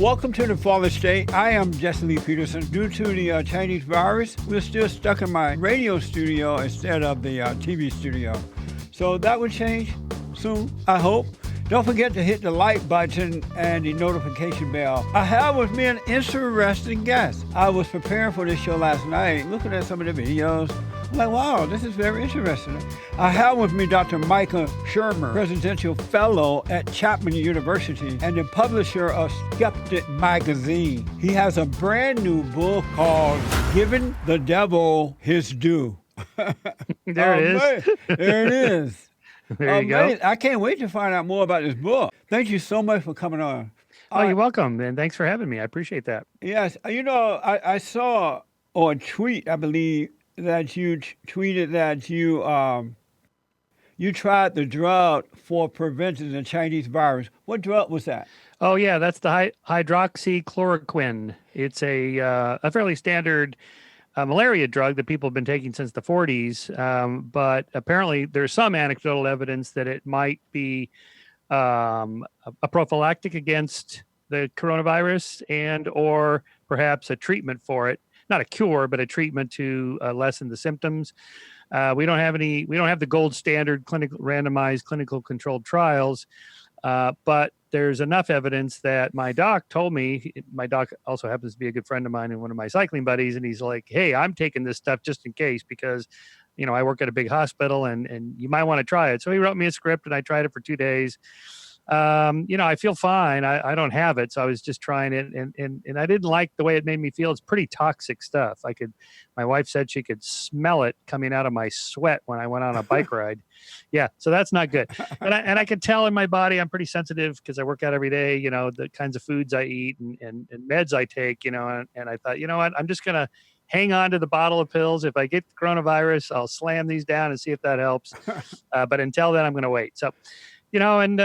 Welcome to the Fallen State. I am Jesse Lee Peterson. Due to the Chinese virus, we're still stuck in my radio studio instead of the TV studio. So that will change soon, I hope. Don't forget to hit the like button and the notification bell. I have with me an interesting guest. I was preparing for this show last night, looking at some of the videos. I'm like, wow, this is very interesting. I have with me Dr. Michael Shermer, Presidential Fellow at Chapman University and the publisher of Skeptic Magazine. He has a brand new book called Giving the Devil His Due. There it is. There it is. There you go. I can't wait to find out more about this book. Thank you so much for coming on. Oh, you're welcome, and thanks for having me. I appreciate that. Yes, you know, I saw or a tweet, I believe, that you tweeted that you tried the drug for preventing the Chinese virus. What drug was that? Oh, yeah, that's the hydroxychloroquine. It's a fairly standard malaria drug that people have been taking since the 40s, but apparently there's some anecdotal evidence that it might be a prophylactic against the coronavirus and or perhaps a treatment for it. Not a cure, but a treatment to lessen the symptoms. We don't have the gold standard randomized clinical controlled trials, but there's enough evidence that my doc told me. My doc also happens to be a good friend of mine and one of my cycling buddies, and he's like, "Hey, I'm taking this stuff just in case because, you know, I work at a big hospital and you might want to try it." So he wrote me a script and I tried it for 2 days. You know, I feel fine. I don't have it. So I was just trying it and I didn't like the way it made me feel. It's pretty toxic stuff. My wife said she could smell it coming out of my sweat when I went on a bike ride. Yeah. So that's not good. And I could tell in my body, I'm pretty sensitive because I work out every day, you know, the kinds of foods I eat and meds I take, you know, and I thought, you know what, I'm just going to hang on to the bottle of pills. If I get coronavirus, I'll slam these down and see if that helps. But until then, I'm going to wait. So, you know, and,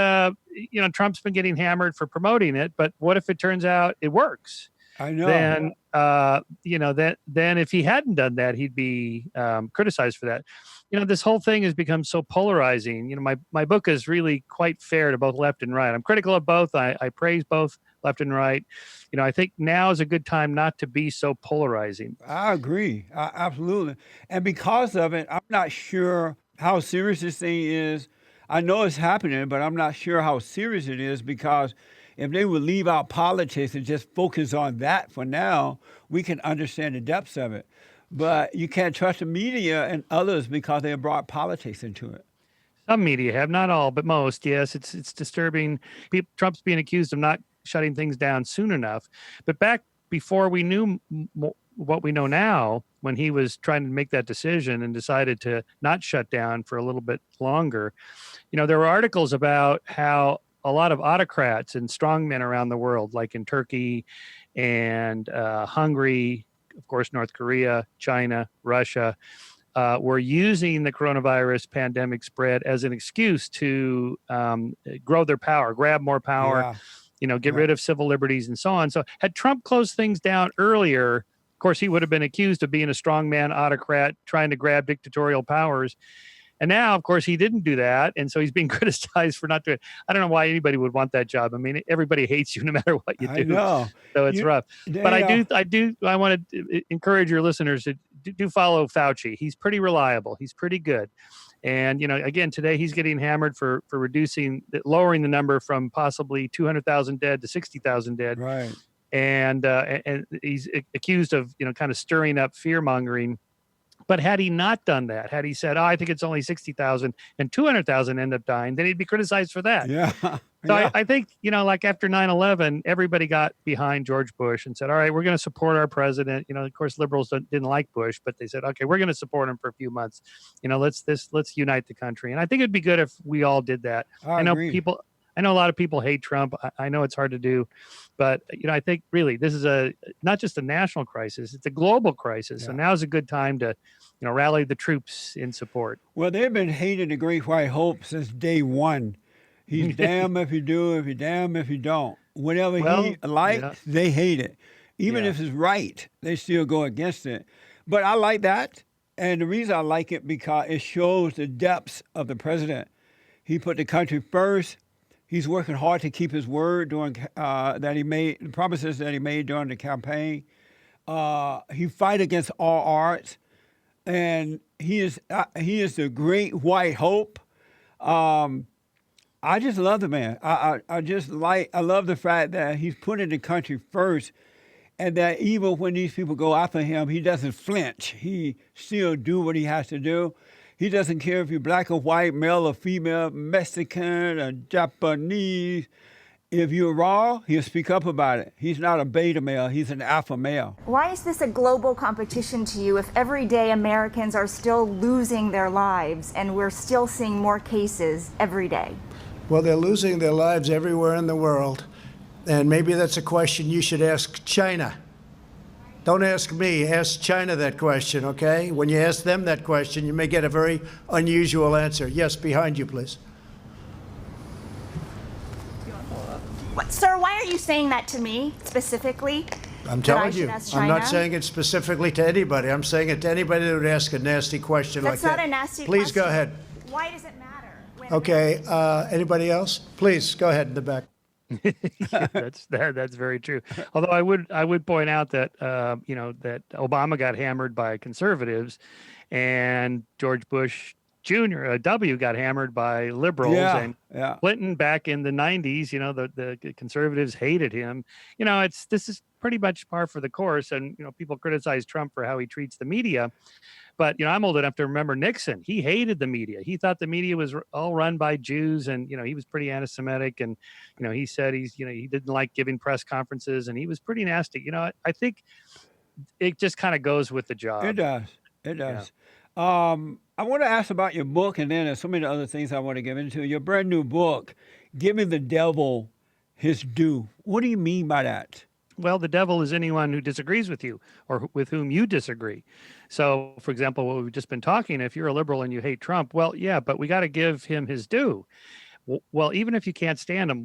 you know, Trump's been getting hammered for promoting it, but what if it turns out it works? I know. Then, you know, then if he hadn't done that, he'd be criticized for that. You know, this whole thing has become so polarizing. You know, my book is really quite fair to both left and right. I'm critical of both. I praise both left and right. You know, I think now is a good time not to be so polarizing. I agree. Absolutely. And because of it, I'm not sure how serious this thing is. I know it's happening, but I'm not sure how serious it is because if they would leave out politics and just focus on that for now, we can understand the depths of it. But you can't trust the media and others because they have brought politics into it. Some media have, not all, but most. Yes, it's disturbing. Trump's being accused of not shutting things down soon enough. But back before we knew what we know now, when he was trying to make that decision and decided to not shut down for a little bit longer, you know, there were articles about how a lot of autocrats and strongmen around the world, like in Turkey and Hungary, of course, North Korea, China, Russia, were using the coronavirus pandemic spread as an excuse to grow their power, grab more power, Yeah. you know, get rid of civil liberties and so on. So had Trump closed things down earlier, of course, he would have been accused of being a strongman autocrat trying to grab dictatorial powers. And now, of course, he didn't do that. And so he's being criticized for not doing it. I don't know why anybody would want that job. I mean, everybody hates you no matter what you do. I know. So it's rough. But I want to encourage your listeners to do follow Fauci. He's pretty reliable. He's pretty good. And, you know, again, today he's getting hammered for lowering the number from possibly 200,000 dead to 60,000 dead. Right. And he's accused of, you know, kind of stirring up fear mongering. But had he not done that, had he said, "Oh, I think it's only 60,000 and 200,000 end up dying," then he'd be criticized for that. Yeah. So Yeah. I think, you know, like after 9/11, everybody got behind George Bush and said, "All right, we're going to support our president." You know, of course, liberals didn't like Bush, but they said, "Okay, we're going to support him for a few months. You know, let's unite the country." And I think it'd be good if we all did that. I agree. I know a lot of people hate Trump. I know it's hard to do, but, you know, I think really this is not just a national crisis, it's a global crisis. Yeah. So now's a good time to, you know, rally the troops in support. Well, they've been hating the Great White Hope since day one. He's damn if you do, if you damn if you don't. Whatever he likes, they hate it. Even if it's right, they still go against it. But I like that. And the reason I like it because it shows the depths of the president. He put the country first. He's working hard to keep his word during that he made, the promises that he made during the campaign. He fight against all odds, and he is the great white hope. I just love the man. I love the fact that he's putting the country first, and that even when these people go after him, he doesn't flinch. He still do what he has to do. He doesn't care if you're black or white, male or female, Mexican or Japanese. If you're wrong, he'll speak up about it. He's not a beta male, he's an alpha male. Why is this a global competition to you if everyday Americans are still losing their lives and we're still seeing more cases every day? Well, they're losing their lives everywhere in the world. And maybe that's a question you should ask China. Don't ask me, ask China that question, okay? When you ask them that question, you may get a very unusual answer. Yes, behind you, please. Sir, why are you saying that to me specifically? I'm telling you, I'm not saying it specifically to anybody. I'm saying it to anybody that would ask a nasty question like that. That's not a nasty question. Please go ahead. Why does it matter? Okay, anybody else? Please, go ahead in the back. Yeah, that's very true. Although I would point out that that Obama got hammered by conservatives, and George Bush Jr. W got hammered by liberals, and Clinton back in the 90s. The conservatives hated him. This is pretty much par for the course, and people criticize Trump for how he treats the media. But I'm old enough to remember Nixon. He hated the media. He thought the media was all run by Jews, and he was pretty anti-Semitic. And he said he didn't like giving press conferences, and he was pretty nasty. I think it just kind of goes with the job. It does. It does. Yeah. I want to ask about your book, and then there's so many other things I want to get into. Your brand new book, "Giving the Devil His Due." What do you mean by that? Well, the devil is anyone who disagrees with you or with whom you disagree. So, for example, what we've just been talking, if you're a liberal and you hate Trump, well, yeah, but we got to give him his due. Well, even if you can't stand him,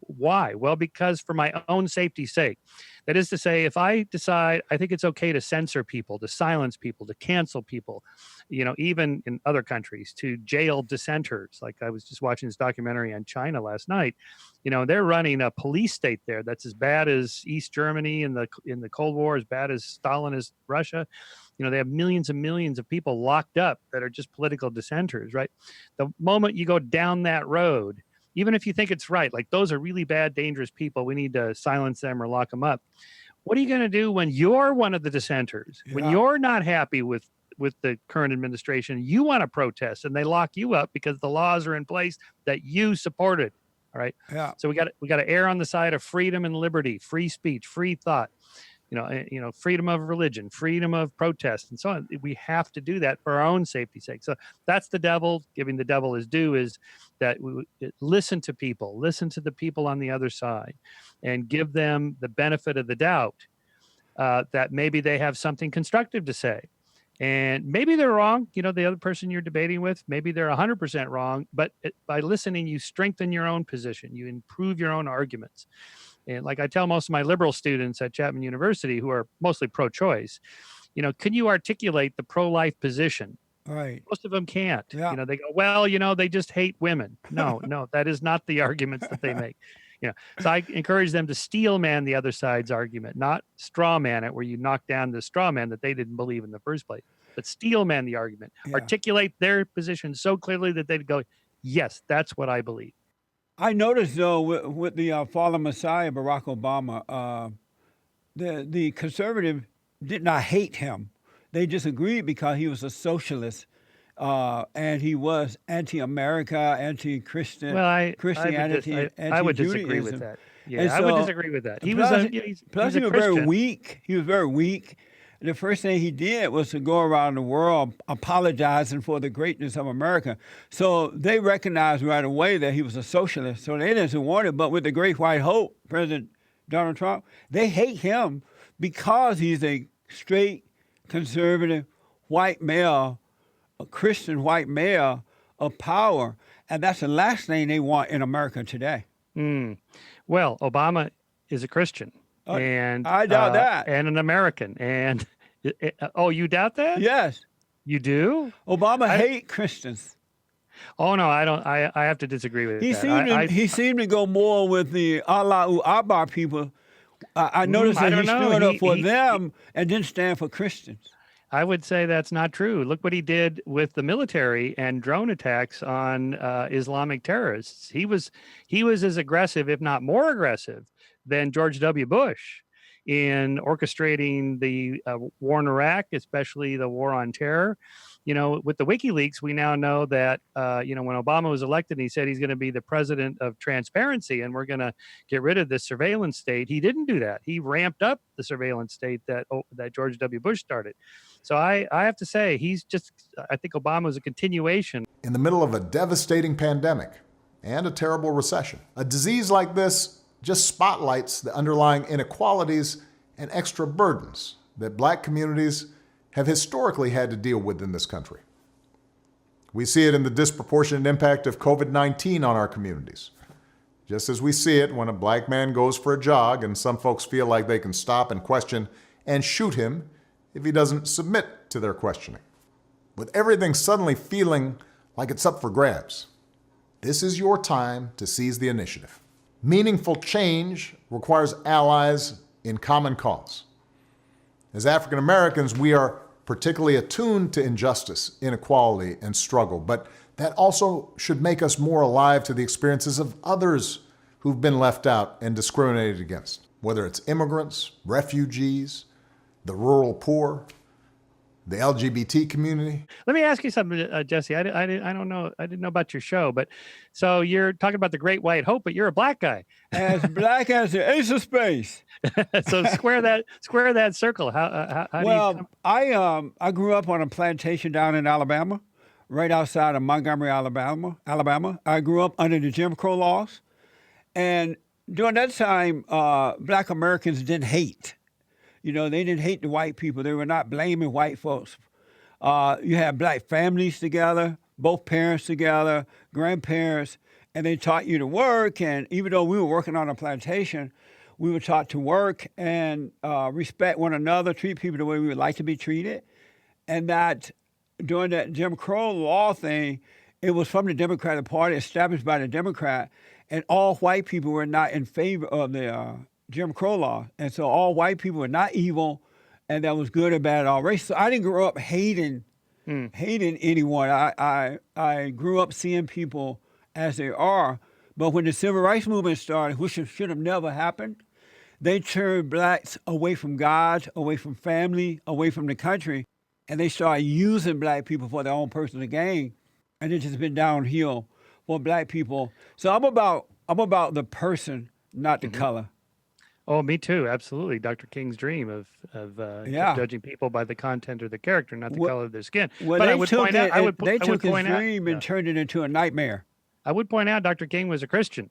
why? Well, because for my own safety's sake. That is to say, if I decide I think it's okay to censor people, to silence people, to cancel people, even in other countries, to jail dissenters. Like I was just watching this documentary on China last night. They're running a police state there that's as bad as East Germany in the Cold War, as bad as Stalinist Russia. They have millions and millions of people locked up that are just political dissenters, right? The moment you go down that road, even if you think it's right, like those are really bad, dangerous people, we need to silence them or lock them up. What are you going to do when you're one of the dissenters? Yeah. When you're not happy with the current administration, you want to protest, and they lock you up because the laws are in place that you supported. All right. Yeah. So we got to err on the side of freedom and liberty, free speech, free thought. Freedom of religion, freedom of protest, and so on. We have to do that for our own safety's sake. So that's the devil. Giving the devil his due is that we listen to people, listen to the people on the other side, and give them the benefit of the doubt that maybe they have something constructive to say. And maybe they're wrong. The other person you're debating with, maybe they're 100% wrong. But by listening, you strengthen your own position. You improve your own arguments. And like I tell most of my liberal students at Chapman University, who are mostly pro-choice, can you articulate the pro-life position? Right. Most of them can't. Yeah. They go, well, they just hate women. No, that is not the arguments that they make. So I encourage them to steel man the other side's argument, not straw man it, where you knock down the straw man that they didn't believe in the first place, but steel man the argument, articulate their position so clearly that they'd go, yes, that's what I believe. I noticed, though, with the fallen Messiah, Barack Obama, the conservative did not hate him. They disagreed because he was a socialist, and he was anti-America, anti-Christian, Christianity, I would disagree with that. Yeah, I would disagree with that. He was very weak. He was very weak. The first thing he did was to go around the world apologizing for the greatness of America. So they recognized right away that he was a socialist. So they didn't want it. But with the great white hope, President Donald Trump, they hate him because he's a straight, conservative, white male, a Christian white male of power. And that's the last thing they want in America today. Well, Obama is a Christian. And I doubt that. And an American. And you doubt that? Yes. You do? Obama hates Christians. Oh no, I don't. I have to disagree with He that. he seemed to go more with the Allahu Akbar people. I noticed I that don't he know. stood up for them and didn't stand for Christians. I would say that's not true. Look what he did with the military and drone attacks on Islamic terrorists. He was as aggressive, if not more aggressive, than George W. Bush in orchestrating the war in Iraq, especially the war on terror. You know, with the WikiLeaks, we now know that, you know, when Obama was elected, he said he's going to be the president of transparency and we're going to get rid of this surveillance state. He didn't do that. He ramped up the surveillance state that George W. Bush started. So I have to say, I think Obama was a continuation. In the middle of a devastating pandemic and a terrible recession, a disease like this just spotlights the underlying inequalities and extra burdens that Black communities have historically had to deal with in this country. We see it in the disproportionate impact of COVID-19 on our communities, just as we see it when a Black man goes for a jog and some folks feel like they can stop and question and shoot him if he doesn't submit to their questioning. With everything suddenly feeling like it's up for grabs, this is your time to seize the initiative. Meaningful change requires allies in common cause. As African Americans, we are particularly attuned to injustice, inequality, and struggle, but that also should make us more alive to the experiences of others who've been left out and discriminated against, whether it's immigrants, refugees, the rural poor, the LGBT community. Let me ask you something, Jesse. I don't know. I didn't know about your show, but so you're talking about the Great White Hope, but you're a Black guy. As black as the ace of space. So square that circle. How well, do you I grew up on a plantation down in Alabama, right outside of Montgomery, Alabama. I grew up under the Jim Crow laws, and during that time, Black Americans didn't hate. You know, they didn't hate the white people. They were not blaming white folks. You had Black families together, both parents together, grandparents, and they taught you to work. And even though we were working on a plantation, we were taught to work and respect one another, treat people the way we would like to be treated. And that during that Jim Crow law thing, it was from the Democratic Party, established by the Democrat, and all white people were not in favor of the Jim Crow law. And so all white people were not evil, and that was good or bad all race. So I didn't grow up hating anyone. I grew up seeing people as they are. But when the Civil Rights Movement started, which should have never happened, they turned Blacks away from God, away from family, away from the country, and they started using Black people for their own personal gain. And it's just been downhill for Black people. So I'm about the person, not the color. Oh, me too. Absolutely. Dr. King's dream of judging people by the content or the character, not the color of their skin. Well, but they took his dream and turned it into a nightmare. I would point out Dr. King was a Christian.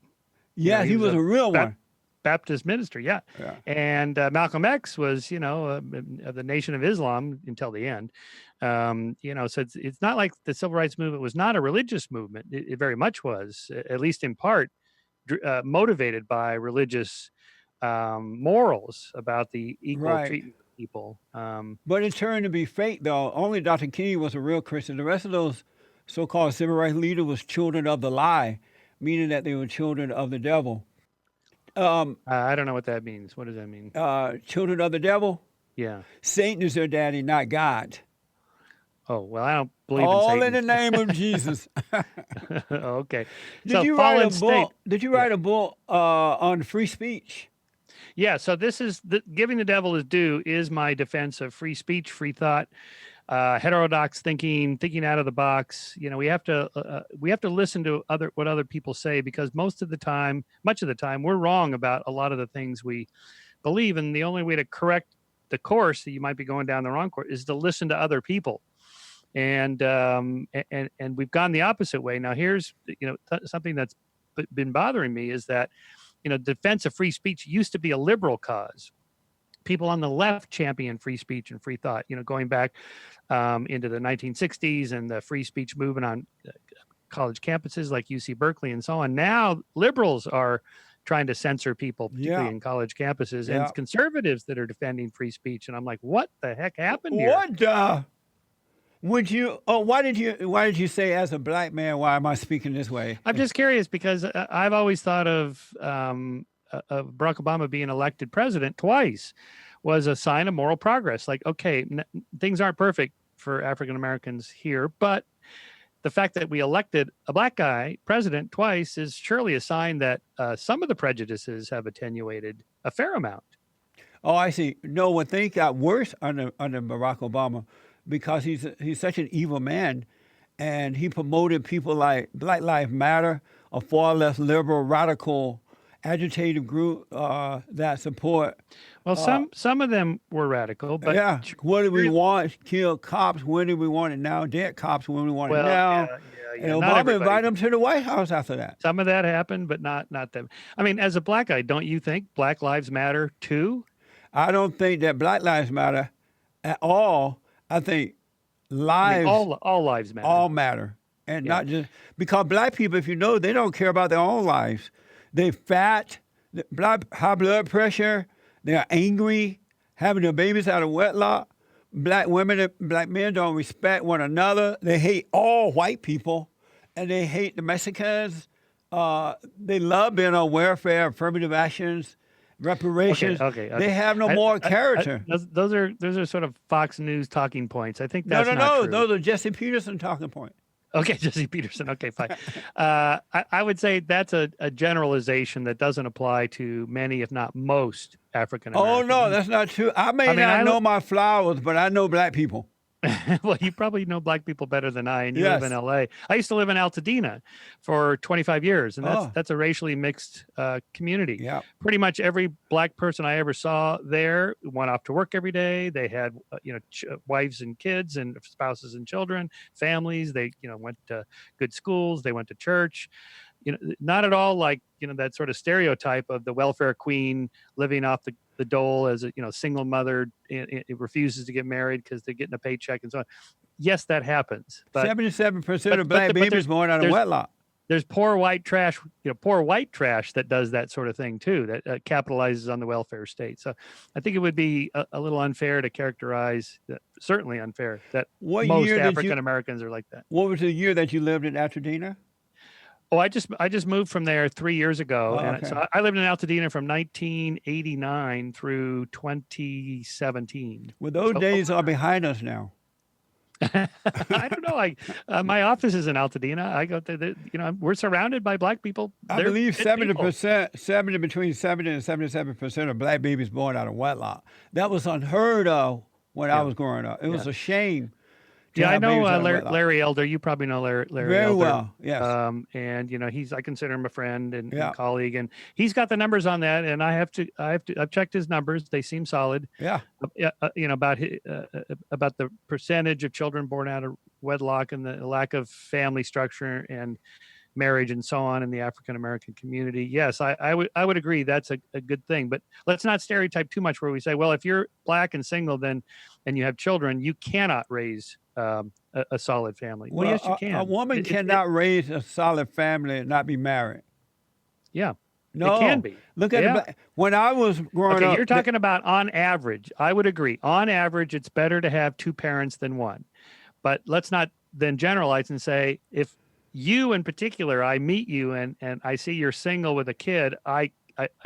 Yeah, he was a real one. Baptist minister, yeah. And Malcolm X was, of the Nation of Islam until the end. So it's not like the Civil Rights Movement was not a religious movement. It very much was, at least in part, motivated by religious morals about the equal treatment of people. But it turned to be fake, though. Only Dr. King was a real Christian. The rest of those so-called civil rights leaders was children of the lie, meaning that they were children of the devil. I don't know what that means. What does that mean? Children of the devil? Yeah. Satan is their daddy, not God. Oh, well, I don't believe in Satan. Satan. All in the name of Jesus. Okay. Did you write a book on free speech? Yeah, so this is giving the devil his due is my defense of free speech, free thought, heterodox thinking out of the box. We have to listen to what other people say, because much of the time, we're wrong about a lot of the things we believe, and the only way to correct the course that you might be going down the wrong course is to listen to other people. And we've gone the opposite way. Now, here's something that's been bothering me is that defense of free speech used to be a liberal cause. People on the left champion free speech and free thought, going back into the 1960s and the free speech movement on college campuses like UC Berkeley and so on. Now liberals are trying to censor people, particularly in college campuses, and it's conservatives that are defending free speech. And I'm like, what the heck happened here? Would you? Oh, why did you say as a black man? Why am I speaking this way? I'm just curious because I've always thought of Barack Obama being elected president twice was a sign of moral progress. Like, okay, things aren't perfect for African Americans here, but the fact that we elected a black guy president twice is surely a sign that some of the prejudices have attenuated a fair amount. Oh, I see. No, when things got worse under Barack Obama, because he's such an evil man, and he promoted people like Black Lives Matter, a far less liberal, radical, agitative group that support. Well, some of them were radical, but yeah. What do we want? Kill cops. When do we want it now? Dead cops. When we want it now? And Obama invited them to the White House after that. Some of that happened, but not them. I mean, as a black guy, don't you think Black Lives Matter too? I don't think that Black Lives Matter at all. I think lives, all lives matter. All matter. And not just because black people, if you know, they don't care about their own lives. They're fat, high blood pressure, they're angry, having their babies out of wedlock. Black women and black men don't respect one another. They hate all white people, and they hate the Mexicans. They love being on welfare, affirmative actions, reparations. Okay. They have no moral character. Those are sort of Fox News talking points. I think that's not true. Those are Jesse Peterson talking points. Okay, Jesse Peterson. Okay, fine. I would say that's a generalization that doesn't apply to many, if not most, African Americans. Oh, no, that's not true. I not know my flowers, but I know black people. Well, you probably know black people better than I, and you live in L.A. I used to live in Altadena for 25 years, and that's a racially mixed community. Yeah. Pretty much every black person I ever saw there went off to work every day. They had, wives and kids and spouses and children, families. They, went to good schools. They went to church. Not at all like, that sort of stereotype of the welfare queen living off the dole as a single mother. It refuses to get married because they're getting a paycheck and so on. Yes, that happens. But 77% of black babies born out of wedlock. There's poor white trash that does that sort of thing too, that capitalizes on the welfare state. So I think it would be a little unfair to characterize, certainly unfair, that most African Americans are like that. What was the year that you lived in Altadena? Oh, I just moved from there 3 years ago. And so I lived in Altadena from 1989 through 2017. Well, those days are behind us now. I don't know. My office is in Altadena. I go to we're surrounded by black people. I believe 70%, between 70 and 77% of black babies born out of wedlock. That was unheard of when I was growing up. It was a shame. Yeah, I know Larry Elder. You probably know Larry very Elder. well. Yes. And I consider him a friend and colleague, and he's got the numbers on that. And I've checked his numbers; they seem solid. Yeah. About the percentage of children born out of wedlock and the lack of family structure and marriage and so on in the African American community. Yes, I would agree that's a good thing. But let's not stereotype too much where we say, well, if you're black and single, and you have children, you cannot raise a solid family. Well, yes, you can. A woman cannot raise a solid family and not be married. Yeah. No, it can be. Look at when I was growing up. You're talking about on average. I would agree. On average, it's better to have two parents than one. But let's not then generalize and say, if you in particular, I meet you and I see you're single with a kid, I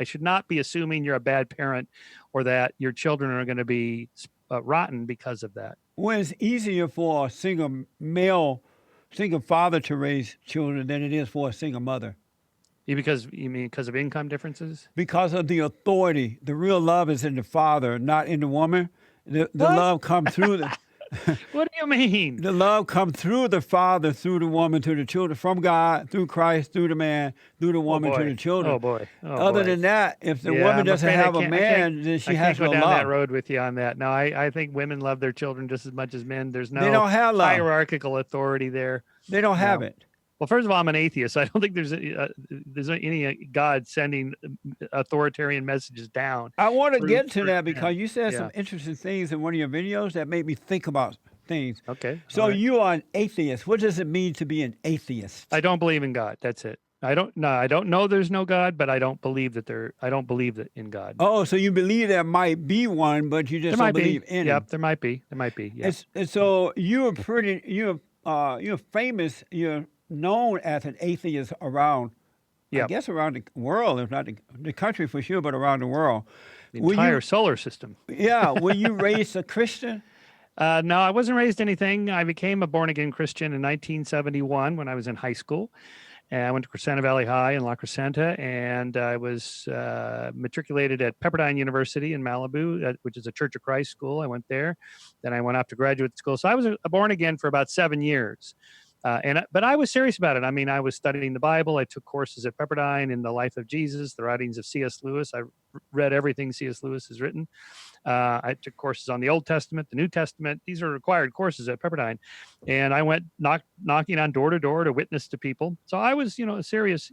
should not be assuming you're a bad parent or that your children are going to be rotten because of that. Well, it's easier for a single father to raise children than it is for a single mother. Because of income differences? Because of the authority. The real love is in the father, not in the woman. The love comes through the... What do you mean? The love comes through the father, through the woman, to the children, from God, through Christ, through the man, through the woman, to the children. Oh, boy. Other than that, if the woman doesn't have a man, then she has no love. I can't go down that road with you on that. No, I think women love their children just as much as men. There's no they don't have love. Hierarchical authority there. They don't have it. Well, first of all, I'm an atheist. I don't think there's any God sending authoritarian messages down. I want to get to that because you said some interesting things in one of your videos that made me think about things. Okay. So you are an atheist. What does it mean to be an atheist? I don't believe in God. That's it. I don't know there's no God, but I don't believe that in God. Oh, so you believe there might be one, but you just don't believe in Yep, him. there might be. Yeah. And so you're famous, you're known as an atheist around, I Yep. guess around the world, if not the country for sure, but around the world. The entire solar system. Yeah. Were you raised a Christian? No, I wasn't raised anything. I became a born-again Christian in 1971 when I was in high school. And I went to Crescenta Valley High in La Crescenta, and I was matriculated at Pepperdine University in Malibu, which is a Church of Christ school. I went there. Then I went off to graduate school. So I was born again for about 7 years. But I was serious about it. I mean, I was studying the Bible. I took courses at Pepperdine in the life of Jesus, the writings of C.S. Lewis. I read everything C.S. Lewis has written. I took courses on the Old Testament, the New Testament. These are required courses at Pepperdine. And I went knocking on door to door to witness to people. So I was, a serious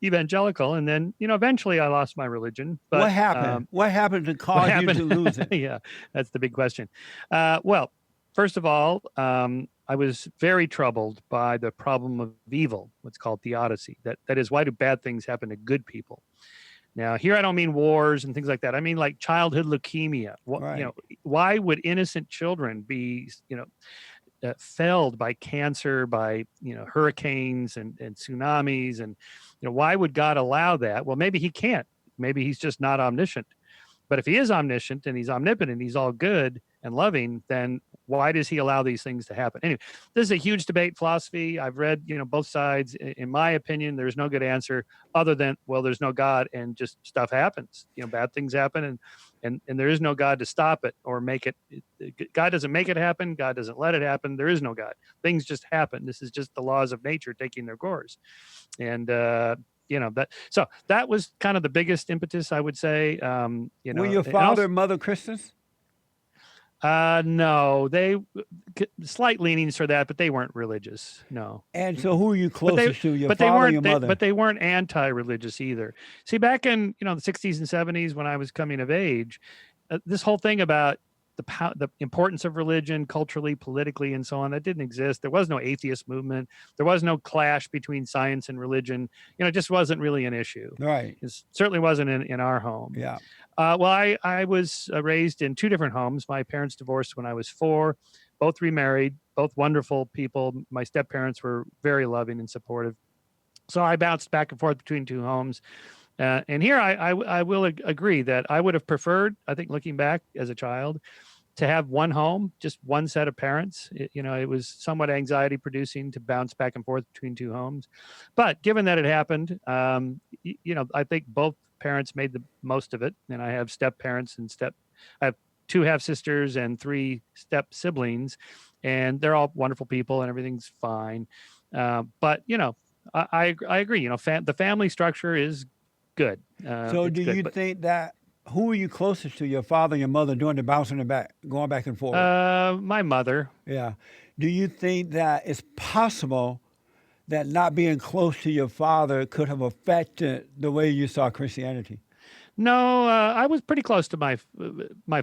evangelical. And then, eventually I lost my religion. But what happened? What happened to cause you to lose it? Yeah, that's the big question. Well, first of all, I was very troubled by the problem of evil, what's called theodicy. That is, why do bad things happen to good people? Now, here I don't mean wars and things like that. I mean like childhood leukemia. Right. Why would innocent children be, felled by cancer, by hurricanes and tsunamis, and why would God allow that? Well, maybe He can't. Maybe He's just not omniscient. But if He is omniscient and He's omnipotent, He's all good and loving, then why does He allow these things to happen? Anyway, this is a huge debate, philosophy. I've read, both sides. In my opinion, there's no good answer other than, well, there's no God and just stuff happens. Bad things happen and there is no God to stop it or make it. God doesn't make it happen. God doesn't let it happen. There is no God. Things just happen. This is just the laws of nature taking their course. And, so that was kind of the biggest impetus, I would say. Were your father and mother Christians? No, they slight leanings for that, but they weren't religious. No. And so who are you closest to, your father or your mother? But they weren't anti-religious either. See, back in, the 60s and 70s when I was coming of age, this whole thing about the importance of religion culturally, politically, and so on, that didn't exist. There was no atheist movement. There was no clash between science and religion. It just wasn't really an issue. Right. It certainly wasn't in our home. Yeah. Well, I was raised in two different homes. My parents divorced when I was 4, both remarried, both wonderful people. My step-parents were very loving and supportive. So I bounced back and forth between two homes. And here I will agree that I would have preferred, I think looking back as a child, to have one home, just one set of parents. It was somewhat anxiety producing to bounce back and forth between two homes. But given that it happened, I think both parents made the most of it. And I have step parents I have 2 half sisters and 3 step siblings, and they're all wonderful people and everything's fine. But, I agree, the family structure is good. So do you think that, who are you closest to, your father and your mother, doing the bouncing back, going back and forth? My mother. Yeah. Do you think that it's possible that not being close to your father could have affected the way you saw Christianity? No, I was pretty close to my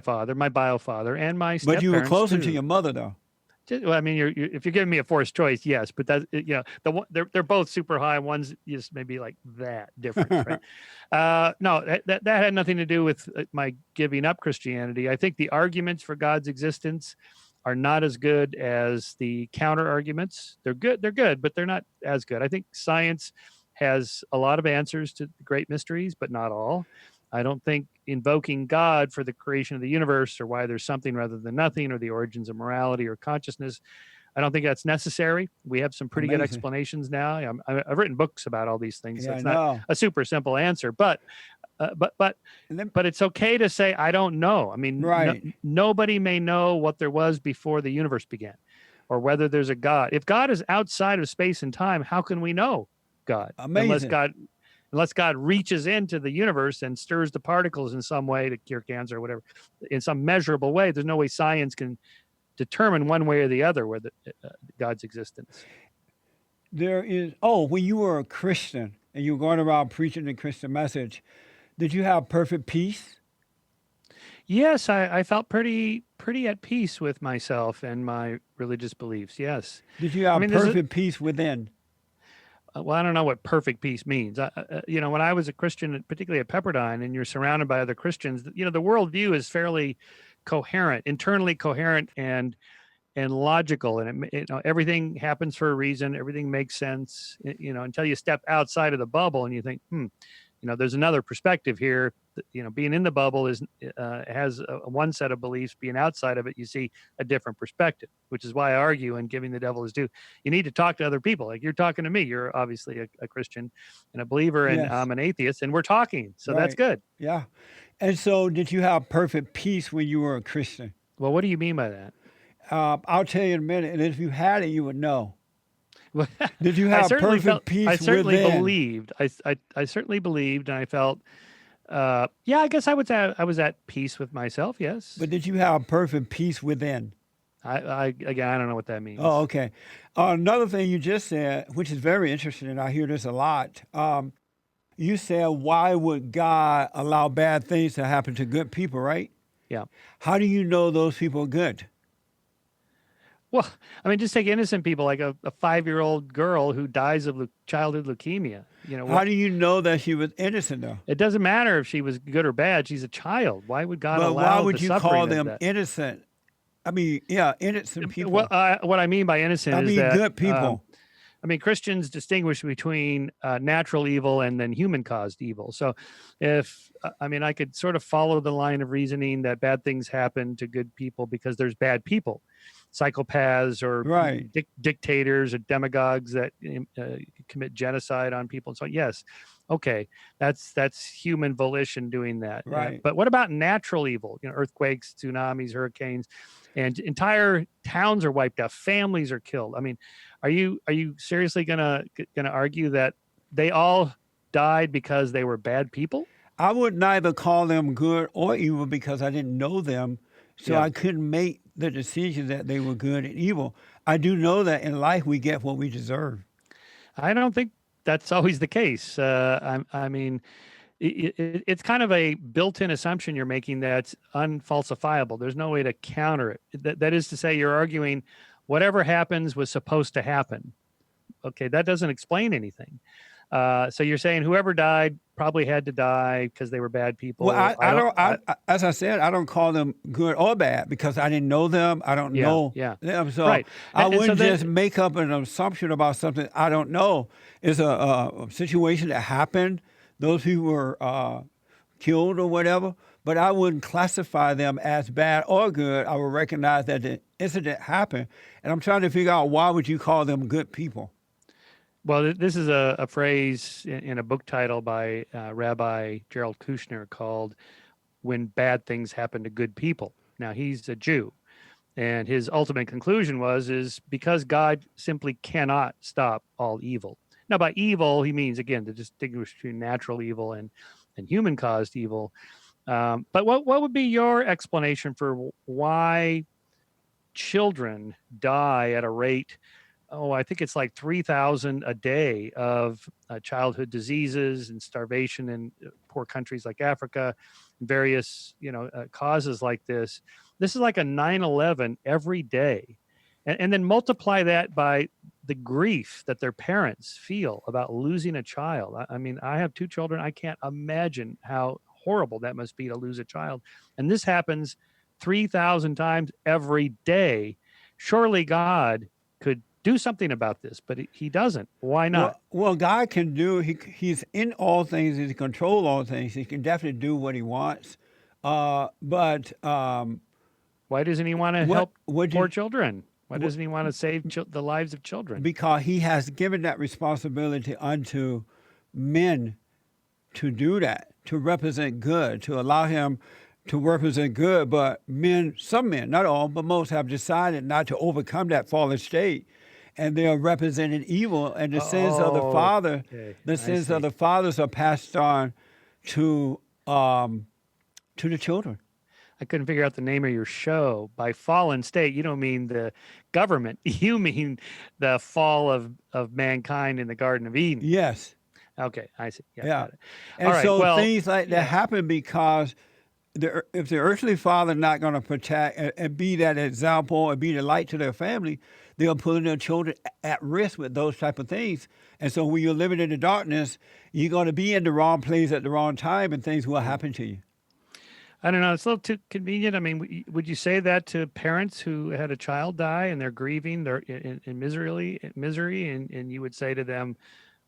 father, my bio father, and my step-parents. But you were closer too. To your mother, though. Well, I mean, if you're giving me a forced choice, yes, but that they're both super high. One's just maybe like that different, right? No, that had nothing to do with my giving up Christianity. I think the arguments for God's existence are not as good as the counter arguments. They're good, but they're not as good. I think science has a lot of answers to the great mysteries, but not all. I don't think invoking God for the creation of the universe, or why there's something rather than nothing, or the origins of morality or consciousness, I don't think that's necessary. We have some pretty good explanations now. I've written books about all these things. So it's not a super simple answer, but it's okay to say, I don't know. I mean, nobody may know what there was before the universe began, or whether there's a God. If God is outside of space and time, how can we know God? Amazing. Unless God reaches into the universe and stirs the particles in some way to cure cancer or whatever, in some measurable way, there's no way science can determine one way or the other whether God's existence. There is, when you were a Christian and you were going around preaching the Christian message, did you have perfect peace? Yes, I felt pretty at peace with myself and my religious beliefs. Yes. Did you have perfect peace within? well, I don't know what perfect peace means. When I was a Christian, particularly at Pepperdine, and you're surrounded by other Christians, the worldview is fairly coherent, internally coherent and logical, and everything happens for a reason. Everything makes sense, until you step outside of the bubble and you think, there's another perspective here. Being in the bubble has one set of beliefs. Being outside of it, you see a different perspective, which is why I argue and giving the devil his due. You need to talk to other people. Like you're talking to me. You're obviously a Christian and a believer, and Yes. I'm an atheist, and we're talking. So Right. that's good. Yeah. And so did you have perfect peace when you were a Christian? Well, what do you mean by that? I'll tell you in a minute. And if you had it, you would know. Did you have perfect peace I certainly within? believed. I certainly believed, and I felt, I guess I was at peace with myself. Yes. But did you have perfect peace within? Again, I don't know what that means. Oh, okay. Another thing you just said, which is very interesting, and I hear this a lot. You said, why would God allow bad things to happen to good people, right? Yeah. How do you know those people are good? Well, I mean, just take innocent people like a 5-year-old girl who dies of childhood leukemia. How do you know that she was innocent, though? It doesn't matter if she was good or bad. She's a child. Why would God But allow why would the you suffering call of them that? innocent? I mean, yeah, innocent people. Well, what I mean by innocent is that good people. Christians distinguish between natural evil and then human-caused evil. So if, I could sort of follow the line of reasoning that bad things happen to good people because there's bad people, psychopaths or Right. dictators or demagogues that commit genocide on people. So yes, okay, that's human volition doing that. Right. But what about natural evil? Earthquakes, tsunamis, hurricanes, and entire towns are wiped out. Families are killed. I mean, are you seriously gonna argue that they all died because they were bad people? I would neither call them good or evil because I didn't know them, so Yeah. I couldn't make the decision that they were good and evil. I do know that in life we get what we deserve. I don't think that's always the case. It's kind of a built-in assumption you're making that's unfalsifiable. There's no way to counter it. That is to say, you're arguing whatever happens was supposed to happen. Okay, that doesn't explain anything. So you're saying whoever died probably had to die because they were bad people. Well, as I said, I don't call them good or bad because I didn't know them. I don't know them. So right. I And so wouldn't then- just make up an assumption about something I don't know. It's a situation that happened. Those people were killed or whatever, but I wouldn't classify them as bad or good. I would recognize that the incident happened, and I'm trying to figure out why would you call them good people? Well, this is a phrase in a book title by Rabbi Gerald Kushner called "When Bad Things Happen to Good People." Now, he's a Jew, and his ultimate conclusion is because God simply cannot stop all evil. Now, by evil, he means, again, to distinguish between natural evil and human-caused evil. But what would be your explanation for why children die at a rate, I think it's like 3,000 a day of childhood diseases and starvation in poor countries like Africa, various causes like this. This is like a 9/11 every day. And then multiply that by the grief that their parents feel about losing a child. I mean, I have 2 children. I can't imagine how horrible that must be to lose a child. And this happens 3,000 times every day. Surely God could do something about this, but he doesn't. Why not? Well, God can do. He's in all things. He can control all things. He can definitely do what he wants. But why doesn't he want to help poor children? Why doesn't he want to save the lives of children? Because he has given that responsibility unto men to do that, to represent good, to allow him to represent good. But some men, not all, but most have decided not to overcome that fallen state. And they are representing evil, and the sins of the father, sins of the fathers are passed on to the children. I couldn't figure out the name of your show. By fallen state, you don't mean the government. You mean the fall of mankind in the Garden of Eden. Yes. Okay, I see. Yeah. Yeah. Got it. And All right, so well, things like that happen because if the earthly father not going to protect and be that example and be the light to their family, they are putting their children at risk with those type of things. And so when you're living in the darkness, you're going to be in the wrong place at the wrong time, and things will happen to you. I don't know. It's a little too convenient. I mean, would you say that to parents who had a child die and they're grieving, they're in misery, and you would say to them,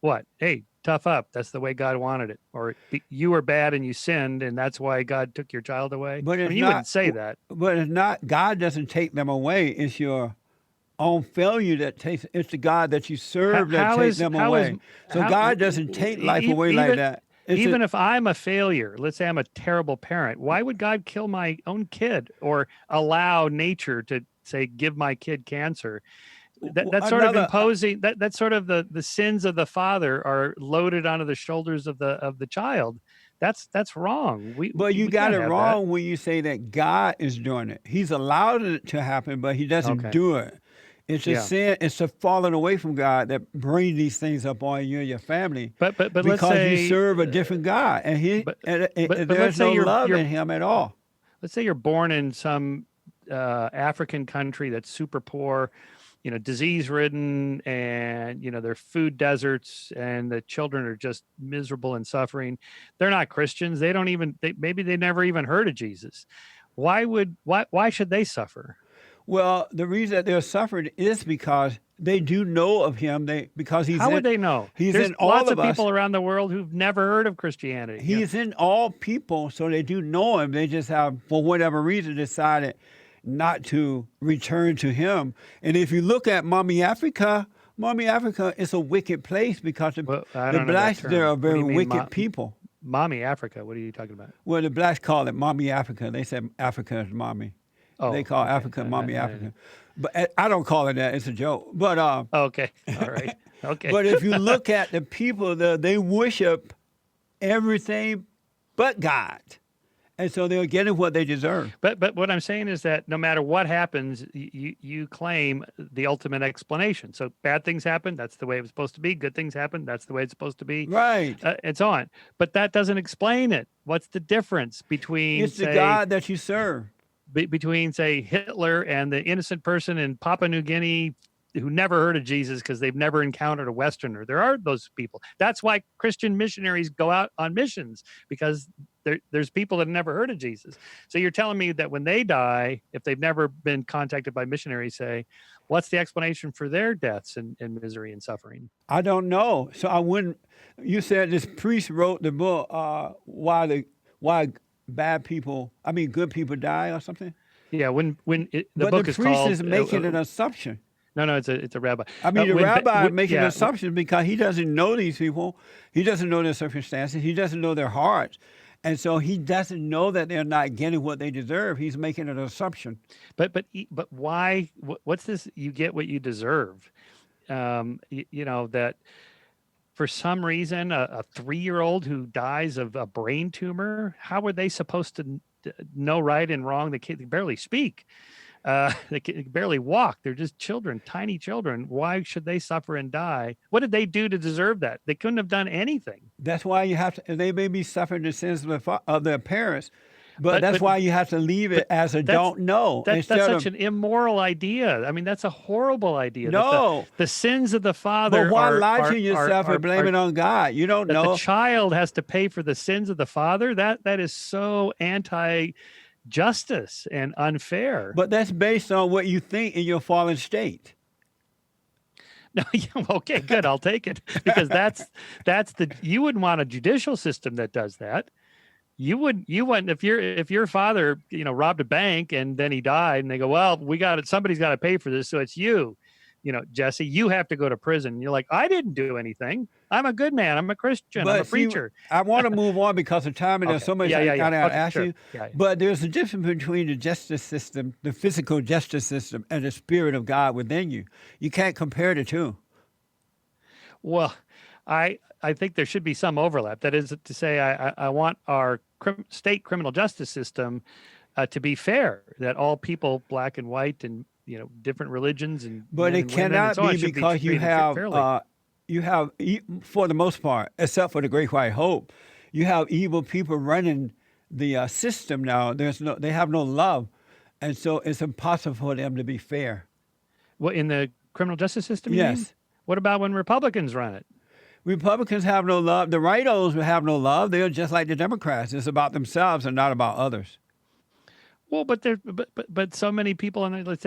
what? Hey, tough up. That's the way God wanted it. Or you were bad and you sinned, and that's why God took your child away. But I mean, you wouldn't say that. But it's not. God doesn't take them away. It's your own failure that takes. It's the God that you serve that takes them away. So God doesn't take life away like that. Even if I'm a failure, let's say I'm a terrible parent, why would God kill my own kid or allow nature to say, give my kid cancer? That's sort of imposing. That's sort of the sins of the father are loaded onto the shoulders of the child. That's wrong. But you got it wrong when you say that God is doing it. He's allowed it to happen, but he doesn't do it. It's a sin. It's a falling away from God that brings these things up on you and your family. But because let's say you serve a different God, and there's no love in him at all. Let's say you're born in some African country that's super poor, disease-ridden, and they're food deserts, and the children are just miserable and suffering. They're not Christians. Maybe they never even heard of Jesus. Why should they suffer? Well, the reason that they're suffering is because they do know of him. How would they know? There's in lots of people around the world who've never heard of Christianity. He's in all people, so they do know him. They just have, for whatever reason, decided not to return to him. And if you look at Mommy Africa is a wicked place because the blacks there are very wicked people. Mommy Africa, what are you talking about? Well, the blacks call it Mommy Africa. They said Africa is mommy. Oh, they call Africa Mommy Africa. But I don't call it that. It's a joke. But okay. All right. Okay. But if you look at the people, they worship everything but God. And so they're getting what they deserve. But what I'm saying is that no matter what happens, you claim the ultimate explanation. So bad things happen, that's the way it was supposed to be. Good things happen, that's the way it's supposed to be. Right. And so on. But that doesn't explain it. What's the difference between, It's the God that you serve. Between, say, Hitler and the innocent person in Papua New Guinea who never heard of Jesus because they've never encountered a Westerner? There are those people. That's why Christian missionaries go out on missions, because there's people that have never heard of Jesus. So you're telling me that when they die, if they've never been contacted by missionaries, say, what's the explanation for their deaths and misery and suffering? I don't know. So you said this priest wrote the book, why good people die or something? Yeah, the book is called... But the priest is making an assumption. No, it's a rabbi. The rabbi is making an assumption because he doesn't know these people. He doesn't know their circumstances. He doesn't know their hearts. And so he doesn't know that they're not getting what they deserve. He's making an assumption. But why? What's this? You get what you deserve. That for some reason, a 3-year-old who dies of a brain tumor, how are they supposed to know right and wrong? They can barely speak. They can barely walk. They're just children, tiny children. Why should they suffer and die? What did they do to deserve that? They couldn't have done anything. That's why you have to. They may be suffering the sins of their parents, but that's why you have to leave it as a don't know. That's such an immoral idea. I mean, that's a horrible idea. No, the sins of the father. But why lie to yourself and blame it on God? You don't know. The child has to pay for the sins of the father. That is so anti-justice and unfair. But that's based on what you think in your fallen state. No, okay, good. I'll take it, because you wouldn't want a judicial system that does that. You wouldn't if your father, robbed a bank and then he died and they go, well, somebody's got to pay for this. So it's you, Jesse, you have to go to prison. And you're like, I didn't do anything. I'm a good man. I'm a Christian. I'm a preacher. I want to move on because of time and there's so much I got to ask you. Yeah. But there's a difference between the justice system, the physical justice system, and the spirit of God within you. You can't compare the two. Well, I think there should be some overlap. That is to say, I want our state criminal justice system to be fair, that all people, black and white and different religions but it cannot be because you have for the most part, except for the Great White Hope, you have evil people running the system now. They have no love, and so it's impossible for them to be fair. Well, in the criminal justice system? You mean? Yes. What about when Republicans run it? Republicans have no love. The rightos will have no love. They're just like the Democrats. It's about themselves and not about others. Well, but so many people, and let's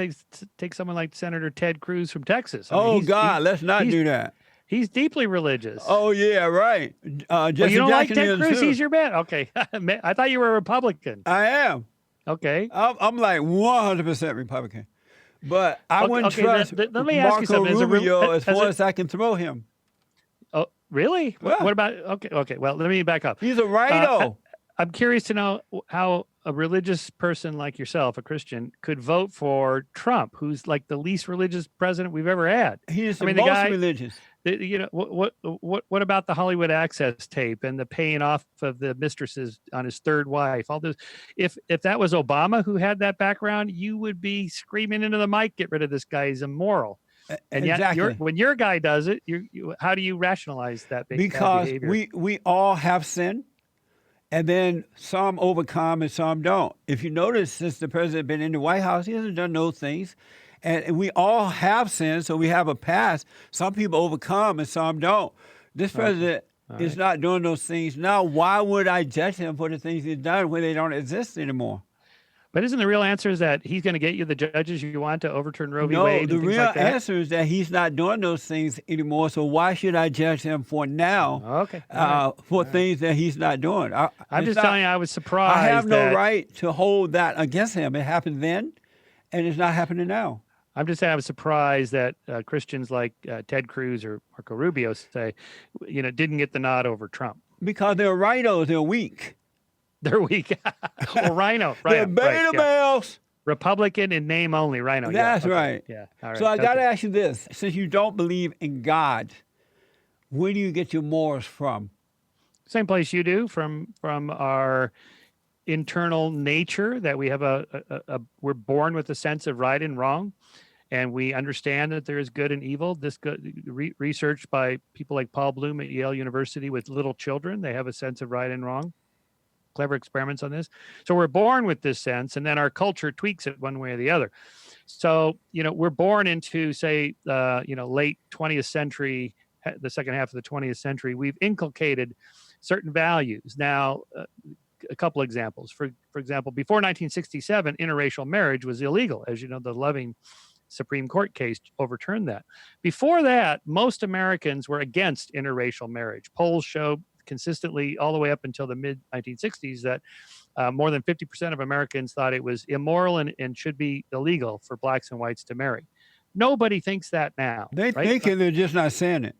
take someone like Senator Ted Cruz from Texas. I mean, Let's not do that. He's deeply religious. Oh yeah, right. You Jesse don't like Jackson Ted Cruz? too. He's your man. Okay, I thought you were a Republican. I am. Okay, I'm like 100% Republican, but I wouldn't trust let me ask you Marco something. Rubio as far as I can throw him. Oh, really? Yeah. What about? Okay. Well, let me back up. He's a righto. I'm curious to know how a religious person like yourself, a Christian, could vote for Trump, who's like the least religious president we've ever had. He is the most religious. You know, what about the Hollywood Access tape and the paying off of the mistresses on his third wife? All this. If that was Obama who had that background, you would be screaming into the mic, "Get rid of this guy! He's immoral." And exactly. yet, when your guy does it, how do you rationalize that? Because that behavior? we all have sin, and then some overcome and some don't. If you notice, since the president been in the White House, he hasn't done those things. And we all have sin, so we have a past. Some people overcome and some don't. This president is not doing those things now. Why would I judge him for the things he's done when they don't exist anymore? But isn't the real answer is that he's going to get you the judges you want to overturn Roe v. No, Wade? the real answer is that he's not doing those things anymore. So why should I judge him for now? For things that he's not doing? I'm just telling you, I was surprised. I have no right to hold that against him. It happened then, and it's not happening now. I'm just saying I was surprised that Christians like Ted Cruz or Marco Rubio didn't get the nod over Trump. Because they're rightos, they're weak. They're weak. Well, rhino. They're beta males. Republican in name only, rhino. That's right. Yeah. All right. So I got to ask you this. Since you don't believe in God, where do you get your morals from? Same place you do, from our internal nature, that we have we're born with a sense of right and wrong, and we understand that there is good and evil. This research by people like Paul Bloom at Yale University with little children, they have a sense of right and wrong. Clever experiments on this. So we're born with this sense, and then our culture tweaks it one way or the other. So, we're born into, say, late 20th century, the second half of the 20th century, we've inculcated certain values. Now, a couple examples. For example, before 1967, interracial marriage was illegal. As you know, the Loving Supreme Court case overturned that. Before that, most Americans were against interracial marriage. Polls show consistently all the way up until the mid-1960s that more than 50% of Americans thought it was immoral and should be illegal for blacks and whites to marry. Nobody thinks that now. They think it, they're just not saying it.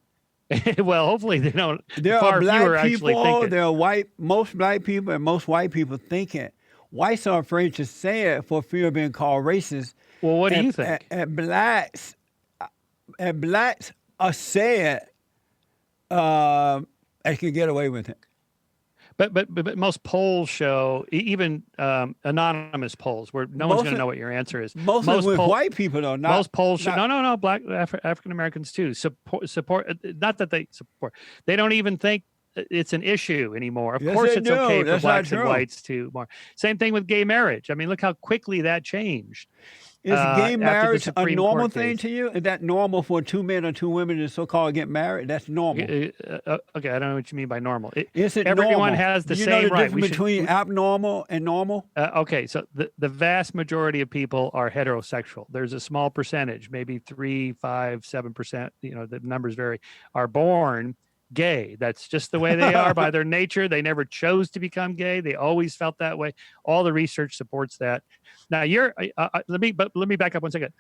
Well, hopefully they don't. There are black people, there are most black people and most white people think it. Whites are afraid to say it for fear of being called racist. Well, what do you think? And blacks are saying I can get away with it. But most polls show, even anonymous polls, where no one's going to know what your answer is. Most with white people, though. Most polls show, no, black African Americans too support. Not that they support. They don't even think it's an issue anymore. Of course, it's okay for blacks and whites to more. Same thing with gay marriage. I mean, look how quickly that changed. Is gay marriage a normal thing to you? Is that normal for two men or two women to so-called get married? That's normal. Okay, I don't know what you mean by normal. Is it everyone normal? has the Do you same know the right. difference between abnormal and normal? Okay, so the vast majority of people are heterosexual. There's a small percentage, maybe 3, 5, 7%, the numbers vary, are born gay. That's just the way they are by their nature. They never chose to become gay. They always felt that way. All the research supports that. Now, let me back up 1 second.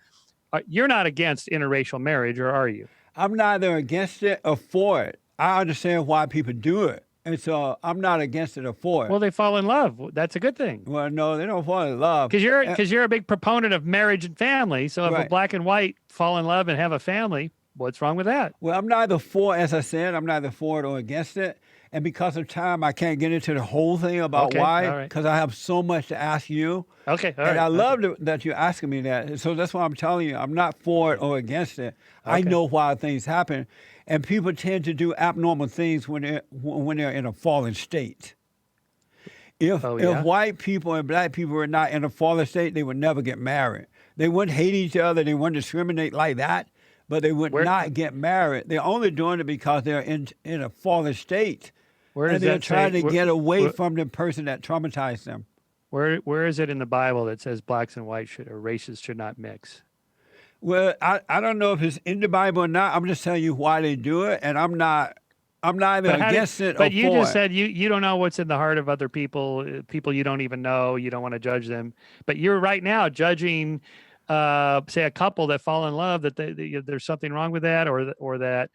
You're not against interracial marriage, or are you? I'm neither against it or for it. I understand why people do it, and so I'm not against it or for it. Well, they fall in love. That's a good thing. Well, no, they don't fall in love. Because you're a big proponent of marriage and family. So if a black and white fall in love and have a family, what's wrong with that? Well, I'm neither for, as I said, I'm neither for it or against it. And because of time, I can't get into the whole thing about why, because I have so much to ask you. Okay, all and right. I love that you're asking me that. So that's why I'm telling you, I'm not for it or against it. Okay. I know why things happen. And people tend to do abnormal things when they're in a fallen state. If white people and black people were not in a fallen state, they would never get married. They wouldn't hate each other. They wouldn't discriminate like that. but they would Where- not get married. They're only doing it because they're in a fallen state. Where does And they're that trying say, to get away where, from the person that traumatized them. where is it in the Bible that says blacks and whites or races should not mix? Well, I don't know if it's in the Bible or not. I'm just telling you why they do it, and I'm not even against it or But you for just it. said you don't know what's in the heart of other people, people you don't even know. You don't want to judge them. But you're right now judging, say, a couple that fall in love, that there's something wrong with that, or that,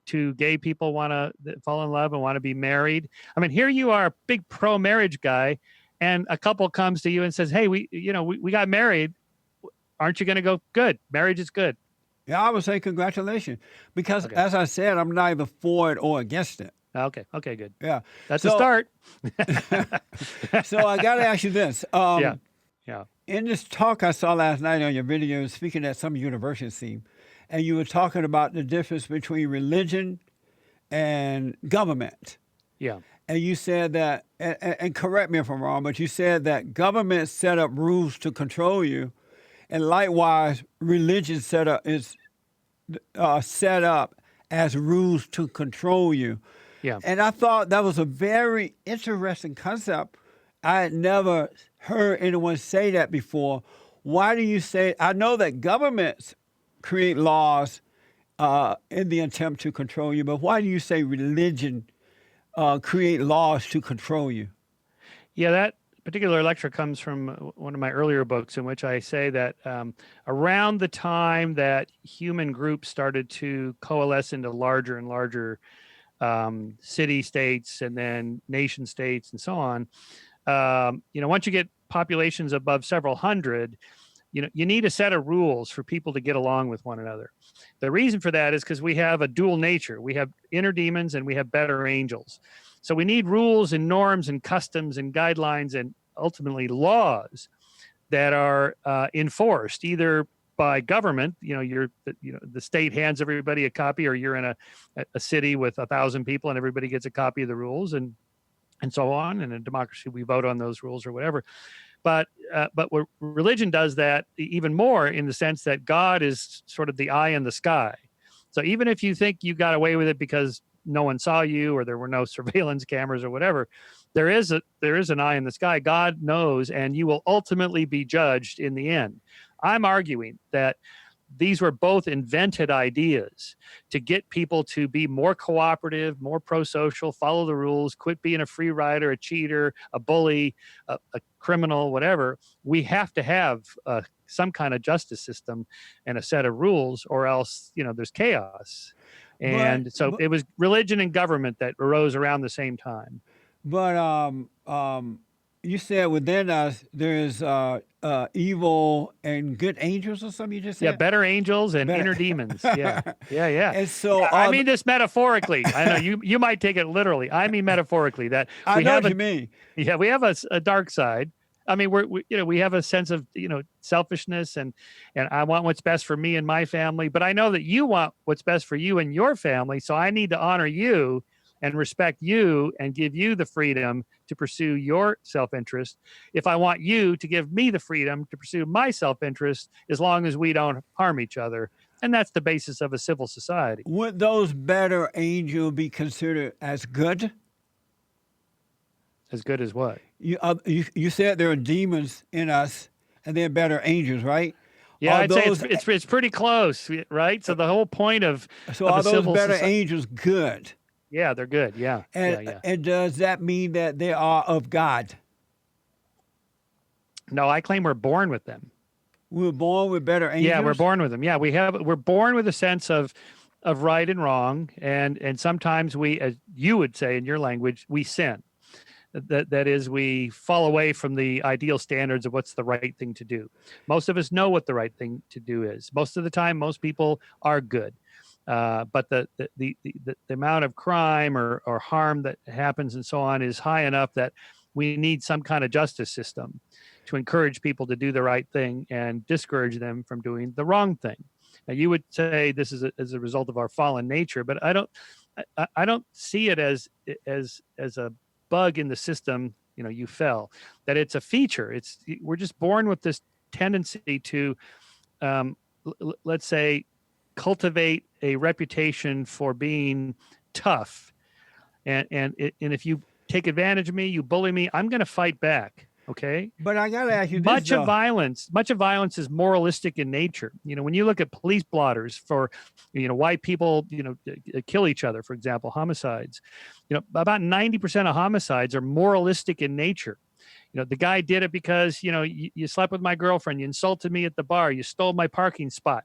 two gay people want to fall in love and want to be married. I mean, here you are, a big pro-marriage guy, and a couple comes to you and says, "Hey, we got married. Aren't you going to go? Good, marriage is good." Yeah, I would say congratulations, because Okay. as I said, I'm neither for it or against it. Okay, good. Yeah, That's a start. So I got to ask you this. Yeah. In this talk I saw last night on your video, speaking at some university, and you were talking about the difference between religion and government. Yeah. And you said that, and correct me if I'm wrong, but you said that government set up rules to control you, and likewise, religion is set up as rules to control you. Yeah. And I thought that was a very interesting concept. I had never heard anyone say that before. Why do you say? I know that governments create laws in the attempt to control you, but why do you say religion create laws to control you? Yeah, that particular lecture comes from one of my earlier books, in which I say that around the time that human groups started to coalesce into larger and larger city states and then nation states and so on, once you get populations above several hundred, you need a set of rules for people to get along with one another. The reason for that is because we have a dual nature. We have inner demons and we have better angels. So we need rules and norms and customs and guidelines and ultimately laws that are enforced either by government. The state hands everybody a copy, or you're in a city with 1,000 people and everybody gets a copy of the rules, and so on. And in democracy, we vote on those rules or whatever. But what religion does that even more, in the sense that God is sort of the eye in the sky. So even if you think you got away with it because no one saw you or there were no surveillance cameras or whatever, there is an eye in the sky. God knows, and you will ultimately be judged in the end. I'm arguing that these were both invented ideas to get people to be more cooperative, more pro-social, follow the rules, quit being a free rider, a cheater, a bully, a criminal, whatever. We have to have some kind of justice system and a set of rules, or else, there's chaos. And so it was religion and government that arose around the same time. But you said within us there's evil and good angels or something. You just said? Yeah, better angels and inner demons. Yeah. And so I mean this metaphorically. I know you might take it literally. I mean metaphorically, that I know what you mean. Yeah, we have a dark side. I mean, we have a sense of selfishness, and I want what's best for me and my family, but I know that you want what's best for you and your family, so I need to honor you and respect you and give you the freedom to pursue your self-interest if I want you to give me the freedom to pursue my self-interest, as long as we don't harm each other. And that's the basis of a civil society. Would those better angels be considered as good? As good as what? You said there are demons in us and they're better angels, right? Yeah, I'd say it's pretty close, right? So the whole point of are those better angels good? Yeah, they're good. Yeah. And does that mean that they are of God? No, I claim we're born with them. We're born with better angels? Yeah, we're born with them. Yeah, we're born with a sense of right and wrong, and sometimes we, as you would say in your language, we sin. That is, we fall away from the ideal standards of what's the right thing to do. Most of us know what the right thing to do is. Most of the time, most people are good. But the amount of crime or harm that happens and so on is high enough that we need some kind of justice system to encourage people to do the right thing and discourage them from doing the wrong thing. Now, you would say this is as a result of our fallen nature, but I don't see it as a bug in the system. You fell, that it's a feature. We're just born with this tendency to, let's say, cultivate a reputation for being tough, and if you take advantage of me, you bully me, I'm going to fight back. Okay. But I gotta ask you this, Much of violence is moralistic in nature. When you look at police blotters for, why people, kill each other, for example, homicides, about 90% of homicides are moralistic in nature. The guy did it because, you slept with my girlfriend, you insulted me at the bar, you stole my parking spot.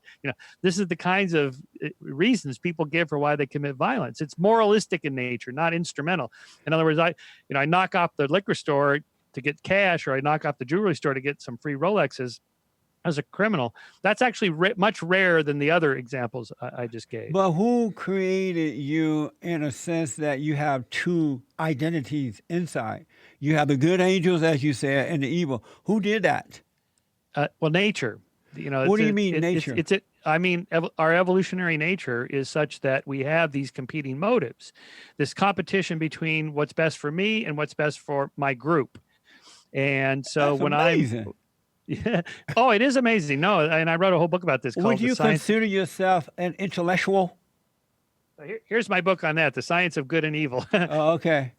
This is the kinds of reasons people give for why they commit violence. It's moralistic in nature, not instrumental. In other words, I knock off the liquor store to get cash, or I knock off the jewelry store to get some free Rolexes as a criminal. That's actually much rarer than the other examples I just gave. But who created you in a sense that you have two identities inside? You have the good angels, as you said, and the evil. Who did that? Well, nature. What do you mean, nature? Our evolutionary nature is such that we have these competing motives, this competition between what's best for me and what's best for my group. And so That's amazing. Yeah. Oh, it is amazing. No, and I wrote a whole book about this. Would you consider yourself an intellectual? Here's my book on that: The Science of Good and Evil. Oh, okay.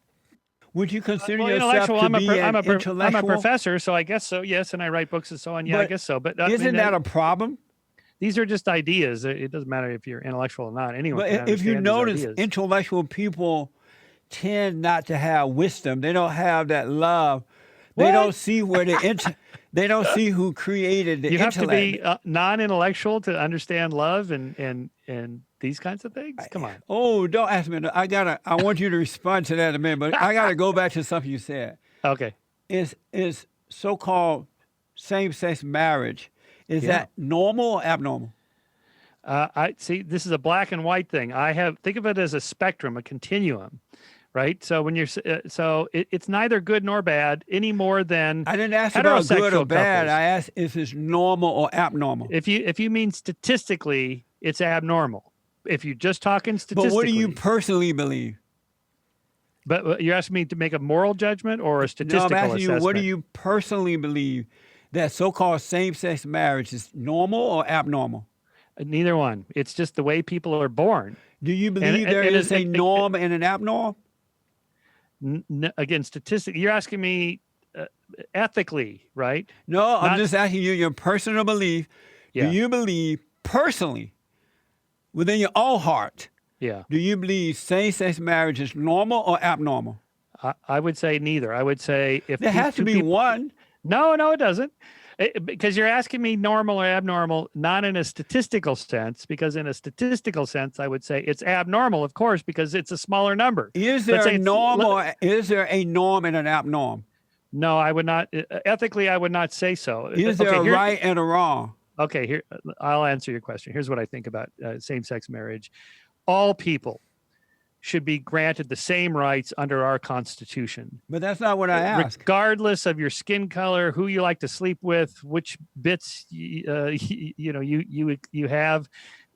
Would you consider yourself to be an intellectual? I'm a professor, so I guess so. Yes, and I write books and so on. Yeah, I guess so. But isn't that a problem? These are just ideas. It doesn't matter if you're intellectual or not. Anyone. But if you notice, intellectual people tend not to have wisdom. They don't have that love. They don't see where they don't see who created the intellect. You have to be non-intellectual to understand love and these kinds of things. Come on. Oh, don't ask me. I want you to respond to that in a minute, but I gotta go back to something you said. Okay. Is so-called same-sex marriage, is that normal or abnormal? I see. This is a black and white thing. Think of it as a spectrum, a continuum. Right. So when it's neither good nor bad any more than I didn't ask about good or bad. I asked if it's normal or abnormal. If you mean statistically, it's abnormal. If you're just talking statistically. But what do you personally believe? But you're asking me to make a moral judgment or a statistical assessment? No, I'm asking you, what do you personally believe that so-called same-sex marriage is normal or abnormal? Neither one. It's just the way people are born. Do you believe there is a norm and an abnorm? Again, statistically, you're asking me ethically, right? No, I'm just asking you your personal belief. Yeah. Do you believe personally, within your own heart, do you believe same-sex marriage is normal or abnormal? I would say neither. I would say if there has to be one. No, it doesn't. Because you're asking me normal or abnormal, not in a statistical sense, because in a statistical sense, I would say it's abnormal, of course, because it's a smaller number. Is there a norm or is there a norm and an abnorm? No, I would not. Ethically, I would not say so. Is there a right and a wrong? Okay, here, I'll answer your question. Here's what I think about same-sex marriage. All people should be granted the same rights under our Constitution. But that's not what I asked. Regardless of your skin color, who you like to sleep with, which bits you have,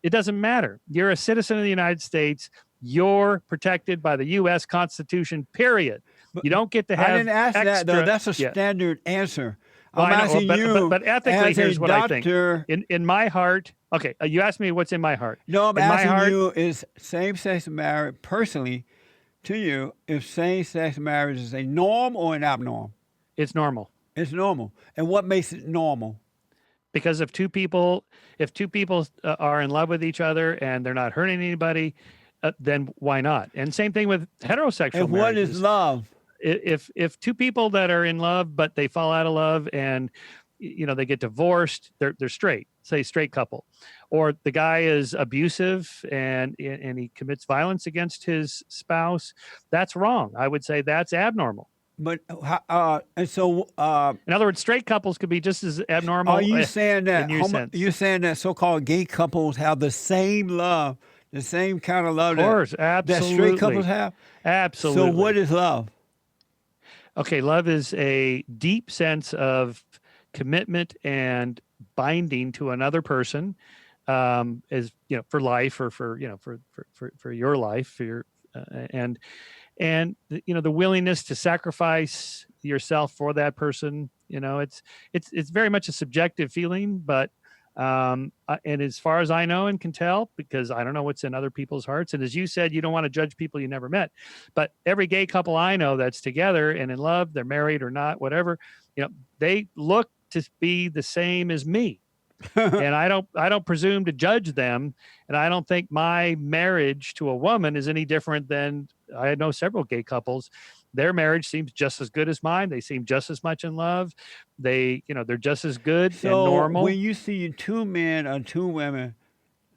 it doesn't matter. You're a citizen of the United States. You're protected by the U.S. Constitution. Period. You don't get to have. I didn't ask that though. That's a standard answer. I'm asking you, but ethically, here's what I think. In my heart, okay, you asked me what's in my heart. No, I'm asking you, is same-sex marriage, personally, to you, if same-sex marriage is a norm or an abnorm? It's normal. It's normal. And what makes it normal? Because if two people are in love with each other and they're not hurting anybody, then why not? And same thing with heterosexual and what is love? If two people that are in love but they fall out of love and they get divorced, they're straight, say straight couple, or the guy is abusive and he commits violence against his spouse, that's wrong. I would say that's abnormal. But and so in other words, straight couples could be just as abnormal. Are you saying that you're saying that so-called gay couples have the same love, the same kind of love that straight couples have? Absolutely. So what is love? Okay, love is a deep sense of commitment and binding to another person, as for life or for your life, for your and the willingness to sacrifice yourself for that person. It's very much a subjective feeling, but And as far as I know and can tell, because I don't know what's in other people's hearts, and as you said, you don't want to judge people you never met, but every gay couple I know that's together and in love, they're married or not, whatever, they look to be the same as me. And I don't presume to judge them. And I don't think my marriage to a woman is any different than, I know several gay couples. Their marriage seems just as good as mine. They seem just as much in love. They're just as good and normal. When you see two men or two women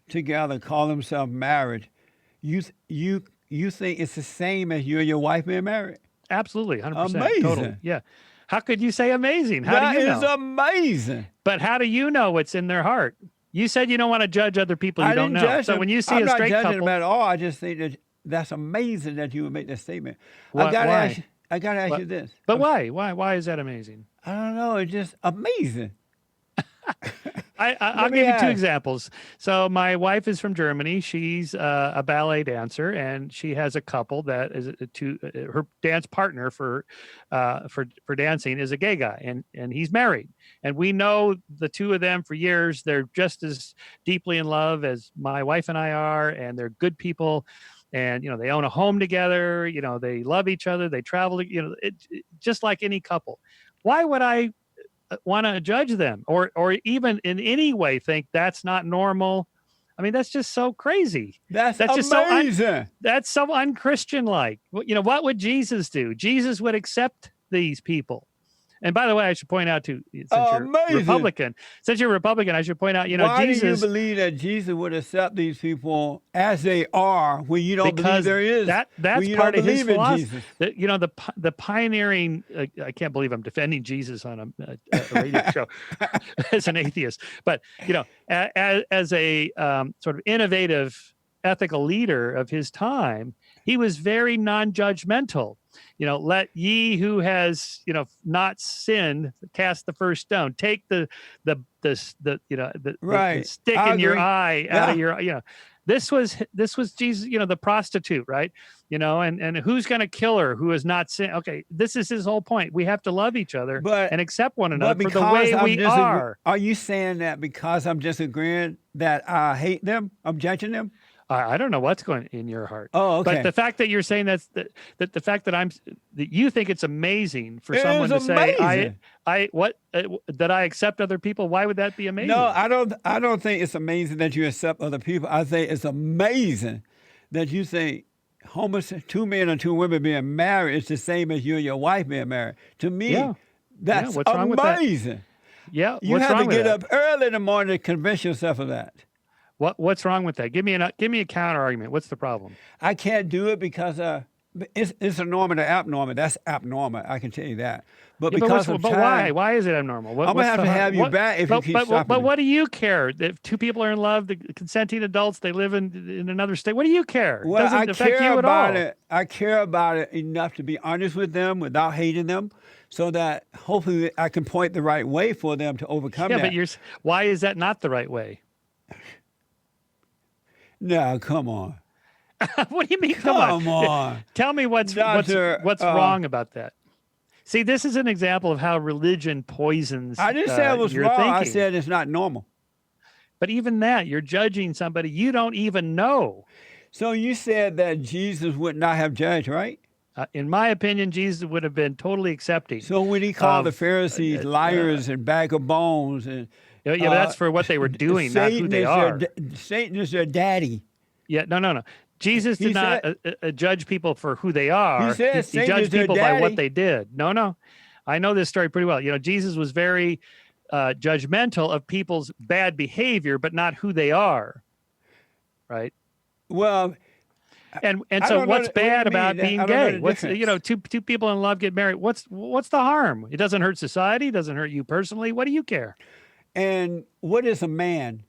together call themselves married, you think it's the same as you and your wife being married? Absolutely, 100%. Amazing. Totally. Yeah. How could you say amazing? How do you know? That is amazing. But how do you know what's in their heart? You said you don't want to judge other people you don't know. So when you see I'm a straight not judging couple, them at all. I just think that's amazing that you would make that statement. Why? I gotta ask you this. But why? Why is that amazing? I don't know. It's just amazing. I'll give you two examples. So my wife is from Germany. She's a ballet dancer, and she has a couple that is her dance partner for dancing is a gay guy, and he's married. And we know the two of them for years. They're just as deeply in love as my wife and I are, and they're good people. And they own a home together. They love each other. They travel. Just like any couple. Why would I want to judge them or even in any way think that's not normal? I mean, that's just so crazy. That's just amazing. That's so unchristian like. What would Jesus do? Jesus would accept these people. And by the way, I should point out too, since you're Republican, I should point out, why Jesus. Why do you believe that Jesus would accept these people as they are when you don't believe there is? That's part of his philosophy. The pioneering, I can't believe I'm defending Jesus on a radio show as an atheist, but, as a sort of innovative ethical leader of his time, he was very non-judgmental. Let ye who has, not sinned cast the first stone. Take the stick in your eye out of your, this was Jesus, the prostitute, right? And who's going to kill her who has not sinned? Okay. This is his whole point. We have to love each other and accept one another for the way we are. Are you saying that because I'm disagreeing that I hate them, I'm judging them? I don't know what's going in your heart. Oh, okay. But the fact that you're saying that the fact that you think it's amazing for someone to say that I accept other people. Why would that be amazing? No, I don't think it's amazing that you accept other people. I think it's amazing that you think two men or two women being married is the same as you and your wife being married. To me, that's what's wrong with amazing. That? Yeah, you have to get up early in the morning to convince yourself of that. What's wrong with that? Give me a counter argument. What's the problem? I can't do it because it's a norm and an abnormal. That's abnormal. I can tell you that. But because of time, why is it abnormal? I'm gonna have to have you back if you keep stopping. But what do you care? If two people are in love, the consenting adults, they live in another state. What do you care? Well, it doesn't affect you at all. I care about it enough to be honest with them without hating them, so that hopefully I can point the right way for them to overcome that. Yeah, but why is that not the right way? No, come on. What do you mean? Come on. Tell me what's wrong about that. See, this is an example of how religion poisons. I didn't say it was wrong. Thinking. I said it's not normal. But even that, you're judging somebody you don't even know. So you said that Jesus would not have judged, right? In my opinion, Jesus would have been totally accepting. So when he called the Pharisees liars and bag of bones and but that's for what they were doing, not who they are. Satan is their daddy. Yeah, no. Jesus did not judge people for who they are. He judged people by what they did. No. I know this story pretty well. Jesus was very judgmental of people's bad behavior, but not who they are. Right? Well, and so what's bad about being gay? What's two people in love get married? What's the harm? It doesn't hurt society, it doesn't hurt you personally. What do you care? And what is a man?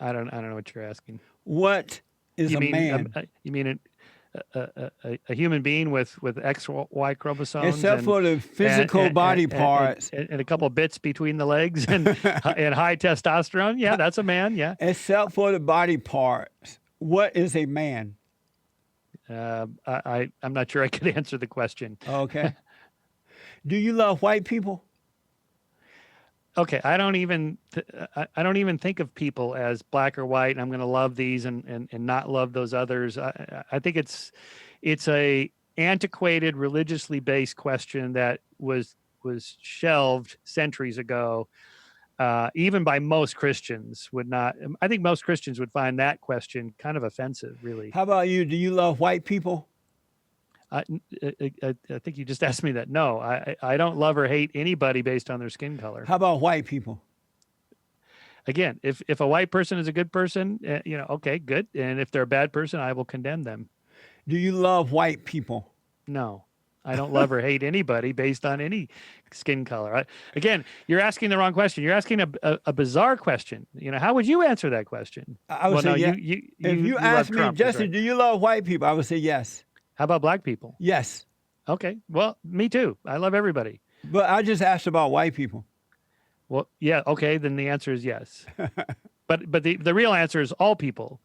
I don't know what you're asking. What is a man? You mean a human being with X, Y chromosomes, except for the physical body parts, and a couple of bits between the legs, and high testosterone. Yeah, that's a man. Yeah, except for the body parts. What is a man? I'm not sure I could answer the question. Okay. Do you love white people? Okay, I don't even think of people as black or white, and I'm going to love these and not love those others. I think it's a antiquated, religiously based question that was shelved centuries ago. Even by most Christians would not. I think most Christians would find that question kind of offensive, really. How about you? Do you love white people? I think you just asked me that. No, I don't love or hate anybody based on their skin color. How about white people? Again, if a white person is a good person, okay, good. And if they're a bad person, I will condemn them. Do you love white people? No, I don't love or hate anybody based on any skin color. Again, you're asking the wrong question. You're asking a bizarre question. How would you answer that question? I would say yes. If you ask me, Jesse, do you love white people? I would say yes. How about black people? Yes. Okay. Well, me too. I love everybody. But I just asked about white people. Well, yeah. Okay. Then the answer is yes. but the real answer is all people.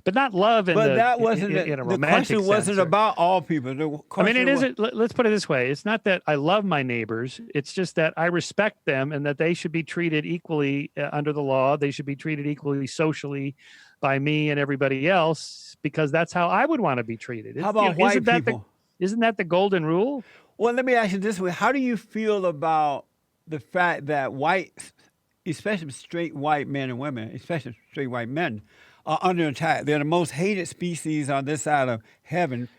But not love in but that wasn't in a romantic the question sense, wasn't about all people. I mean, it isn't. Let's put it this way: it's not that I love my neighbors. It's just that I respect them, and that they should be treated equally under the law. They should be treated equally socially by me and everybody else, because that's how I would want to be treated. How about white people? Isn't that the golden rule? Well, let me ask you this way: how do you feel about the fact that whites, especially straight white men and women, especially straight white men, are under attack? They're the most hated species on this side of heaven.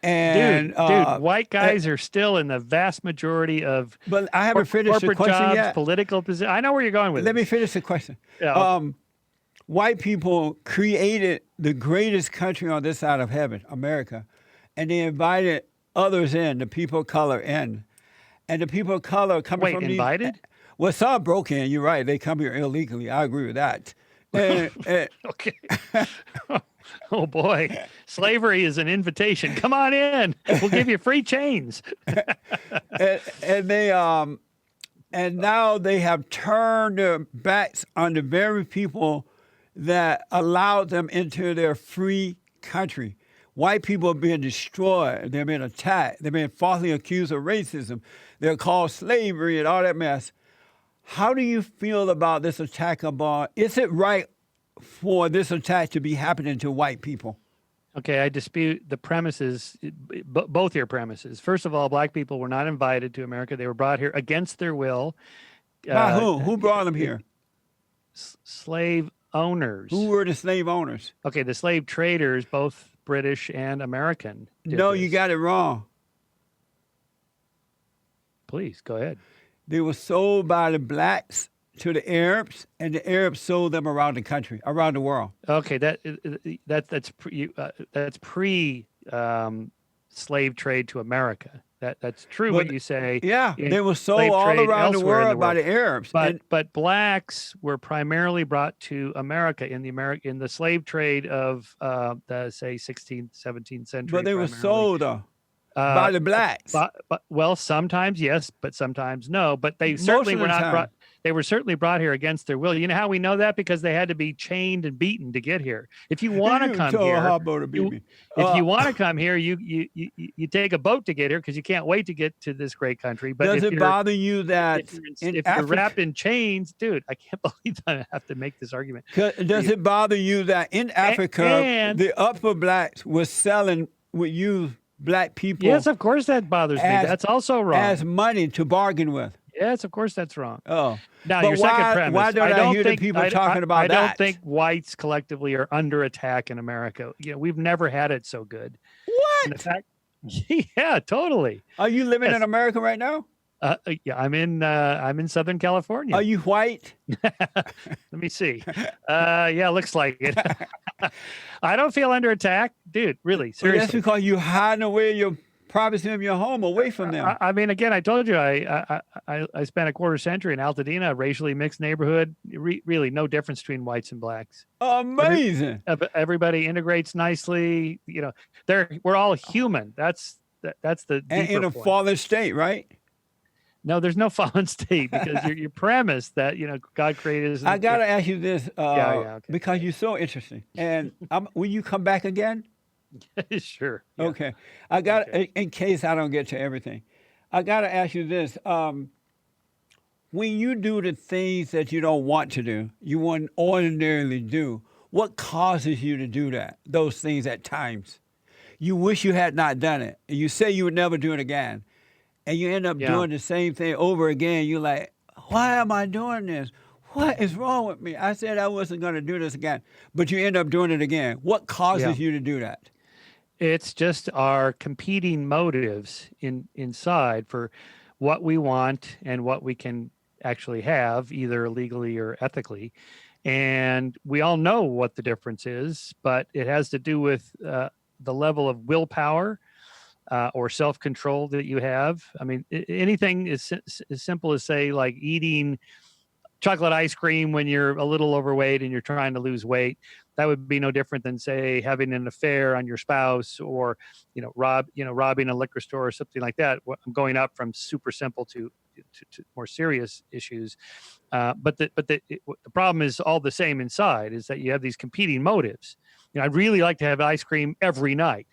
And dude, white guys are still in the vast majority of but I haven't finished the question jobs, yet. Political position. I know where you're going with Let me finish the question. Yeah. White people created the greatest country on this side of heaven, America, and they invited others in, the people of color in. And the people of color coming from invited? Well, some broke in. You're right. They come here illegally. I agree with that. Okay. Oh boy, slavery is an invitation. Come on in. We'll give you free chains. and they and now they have turned their backs on the very people that allowed them into their free country. White people are being destroyed. They're being attacked. They're being falsely accused of racism. They're called slavery and all that mess. How do you feel about this attack upon? Is it right for this attack to be happening to white people? Okay, I dispute the premises, both your premises. First of all, black people were not invited to America. They were brought here against their will. By who? Who brought them here? Slave owners. Who were the slave owners? Okay, the slave traders, both British and American. No, you got it wrong. Please, go ahead. They were sold by the blacks to the Arabs, and the Arabs sold them around the country, around the world. Okay, that's pre slave trade to America. That's true what you say. Yeah, they were sold all around the world by the Arabs. But blacks were primarily brought to America in the slave trade of the say 16th, 17th century. But they were sold by the blacks. Well, sometimes yes, but sometimes no. But they certainly were not brought. They were certainly brought here against their will. You know how we know that? Because they had to be chained and beaten to get here. If you want to come here, if you want to come here, you take a boat to get here because you can't wait to get to this great country. But does it bother you that if you're wrapped in chains, dude? I can't believe I have to make this argument. Does it bother you that in Africa the upper blacks were selling with you black people? Yes, of course that bothers me. That's also wrong. As money to bargain with. Yes, of course that's wrong. Oh, now your second premise. Why don't I hear the people talking about that? I don't think whites collectively are under attack in America. We've never had it so good. What? And the fact, yeah, totally. Are you living in America right now? Yeah, I'm in Southern California. Are you white? Let me see. Yeah, looks like it. I don't feel under attack, dude. Really, seriously. Well, that's because you're hiding away your privacy of your home away from them. I mean, again, I told you I spent a quarter century in Altadena, a racially mixed neighborhood. Really, no difference between whites and blacks. Amazing. Everybody integrates nicely. We're all human. That's the deeper and in a point. fallen state, right? No, there's no fallen state because your premise that God created. I gotta ask you this, okay. because you're so interesting. And will you come back again? Sure. Yeah. Okay. In case I don't get to everything, I got to ask you this. when you do the things that you don't want to do, you wouldn't ordinarily do, what causes you to do those things at times? You wish you had not done it. And you say you would never do it again. And you end up doing the same thing over again. You're like, why am I doing this? What is wrong with me? I said I wasn't going to do this again. But you end up doing it again. What causes you to do that? It's just our competing motives inside for what we want and what we can actually have, either legally or ethically. And we all know what the difference is, but it has to do with the level of willpower or self-control that you have. I mean, anything is as simple as, say, like eating chocolate ice cream when you're a little overweight and you're trying to lose weight. That would be no different than, say, having an affair on your spouse, or robbing a liquor store or something like that. I'm going up from super simple to more serious issues. But the problem is all the same inside, is that you have these competing motives. I'd really like to have ice cream every night,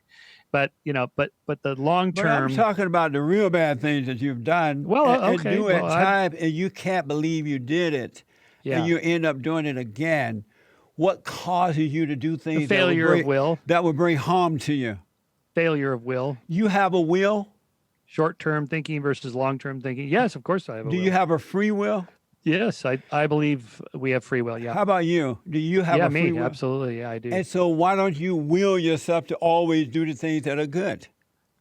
but the long term. But I'm talking about the real bad things that you've done. Well, and okay. do at time, and you can't believe you did it, and you end up doing it again. What causes you to do things? Failure of will. That would bring harm to you. Failure of will. You have a will? Short-term thinking versus long-term thinking. Yes, of course I have a will. Do you have a free will? Yes, I believe we have free will, yeah. How about you? Do you have a free will? Absolutely, yeah, I do. And so why don't you will yourself to always do the things that are good?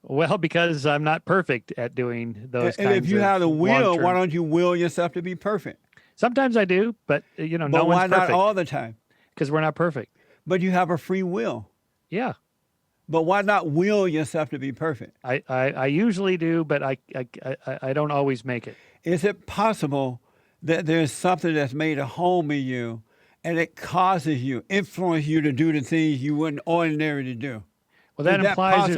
Well, because I'm not perfect at doing those kinds of. And if you have the will, long-term. why don't you will yourself to be perfect? Sometimes I do, but no one's perfect. But why not all the time? Because we're not perfect. But you have a free will. Yeah. But why not will yourself to be perfect? I usually do, but I don't always make it. Is it possible that there's something that's made a home in you and it causes you, influence you to do the things you wouldn't ordinarily do? Well, that implies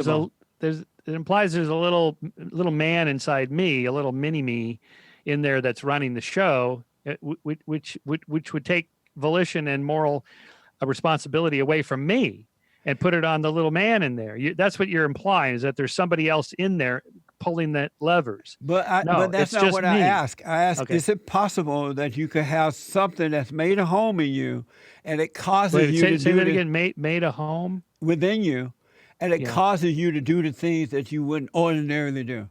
there's a little man inside me, a little mini me in there that's running the show, which would take volition and moral responsibility away from me and put it on the little man in there. That's what you're implying, is that there's somebody else in there pulling the levers. But that's not what I ask. I ask, is it possible that you could have something that's made a home in you and it causes you to say do that again, made a home? Within you, and it causes you to do the things that you wouldn't ordinarily do?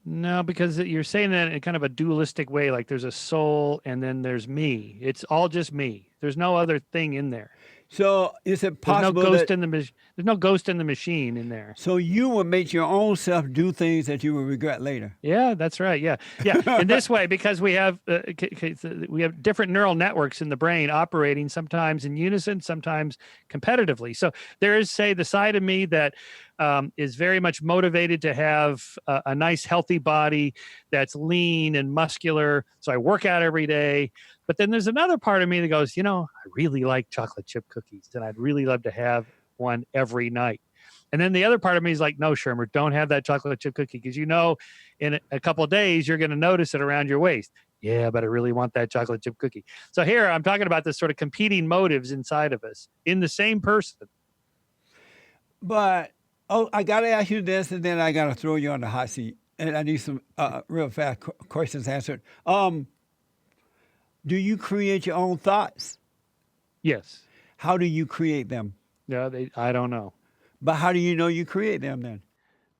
No, because you're saying that in kind of a dualistic way, like there's a soul and then there's me. It's all just me. There's no other thing in there. So is it possible there's no ghost in the machine in there? So you will make your own self do things that you will regret later. Yeah, that's right. Yeah. In this way, because we have different neural networks in the brain operating sometimes in unison, sometimes competitively. So there is, say, the side of me that is very much motivated to have a nice, healthy body that's lean and muscular. So I work out every day. But then there's another part of me that goes, I really like chocolate chip cookies, and I'd really love to have one every night. And then the other part of me is like, no, Shermer, don't have that chocolate chip cookie, because in a couple of days you're going to notice it around your waist. Yeah, but I really want that chocolate chip cookie. So here I'm talking about this sort of competing motives inside of us in the same person. But I got to ask you this, and then I got to throw you on the hot seat, and I need some real fast questions answered. Do you create your own thoughts? Yes. How do you create them? Yeah, I don't know. But how do you know you create them then?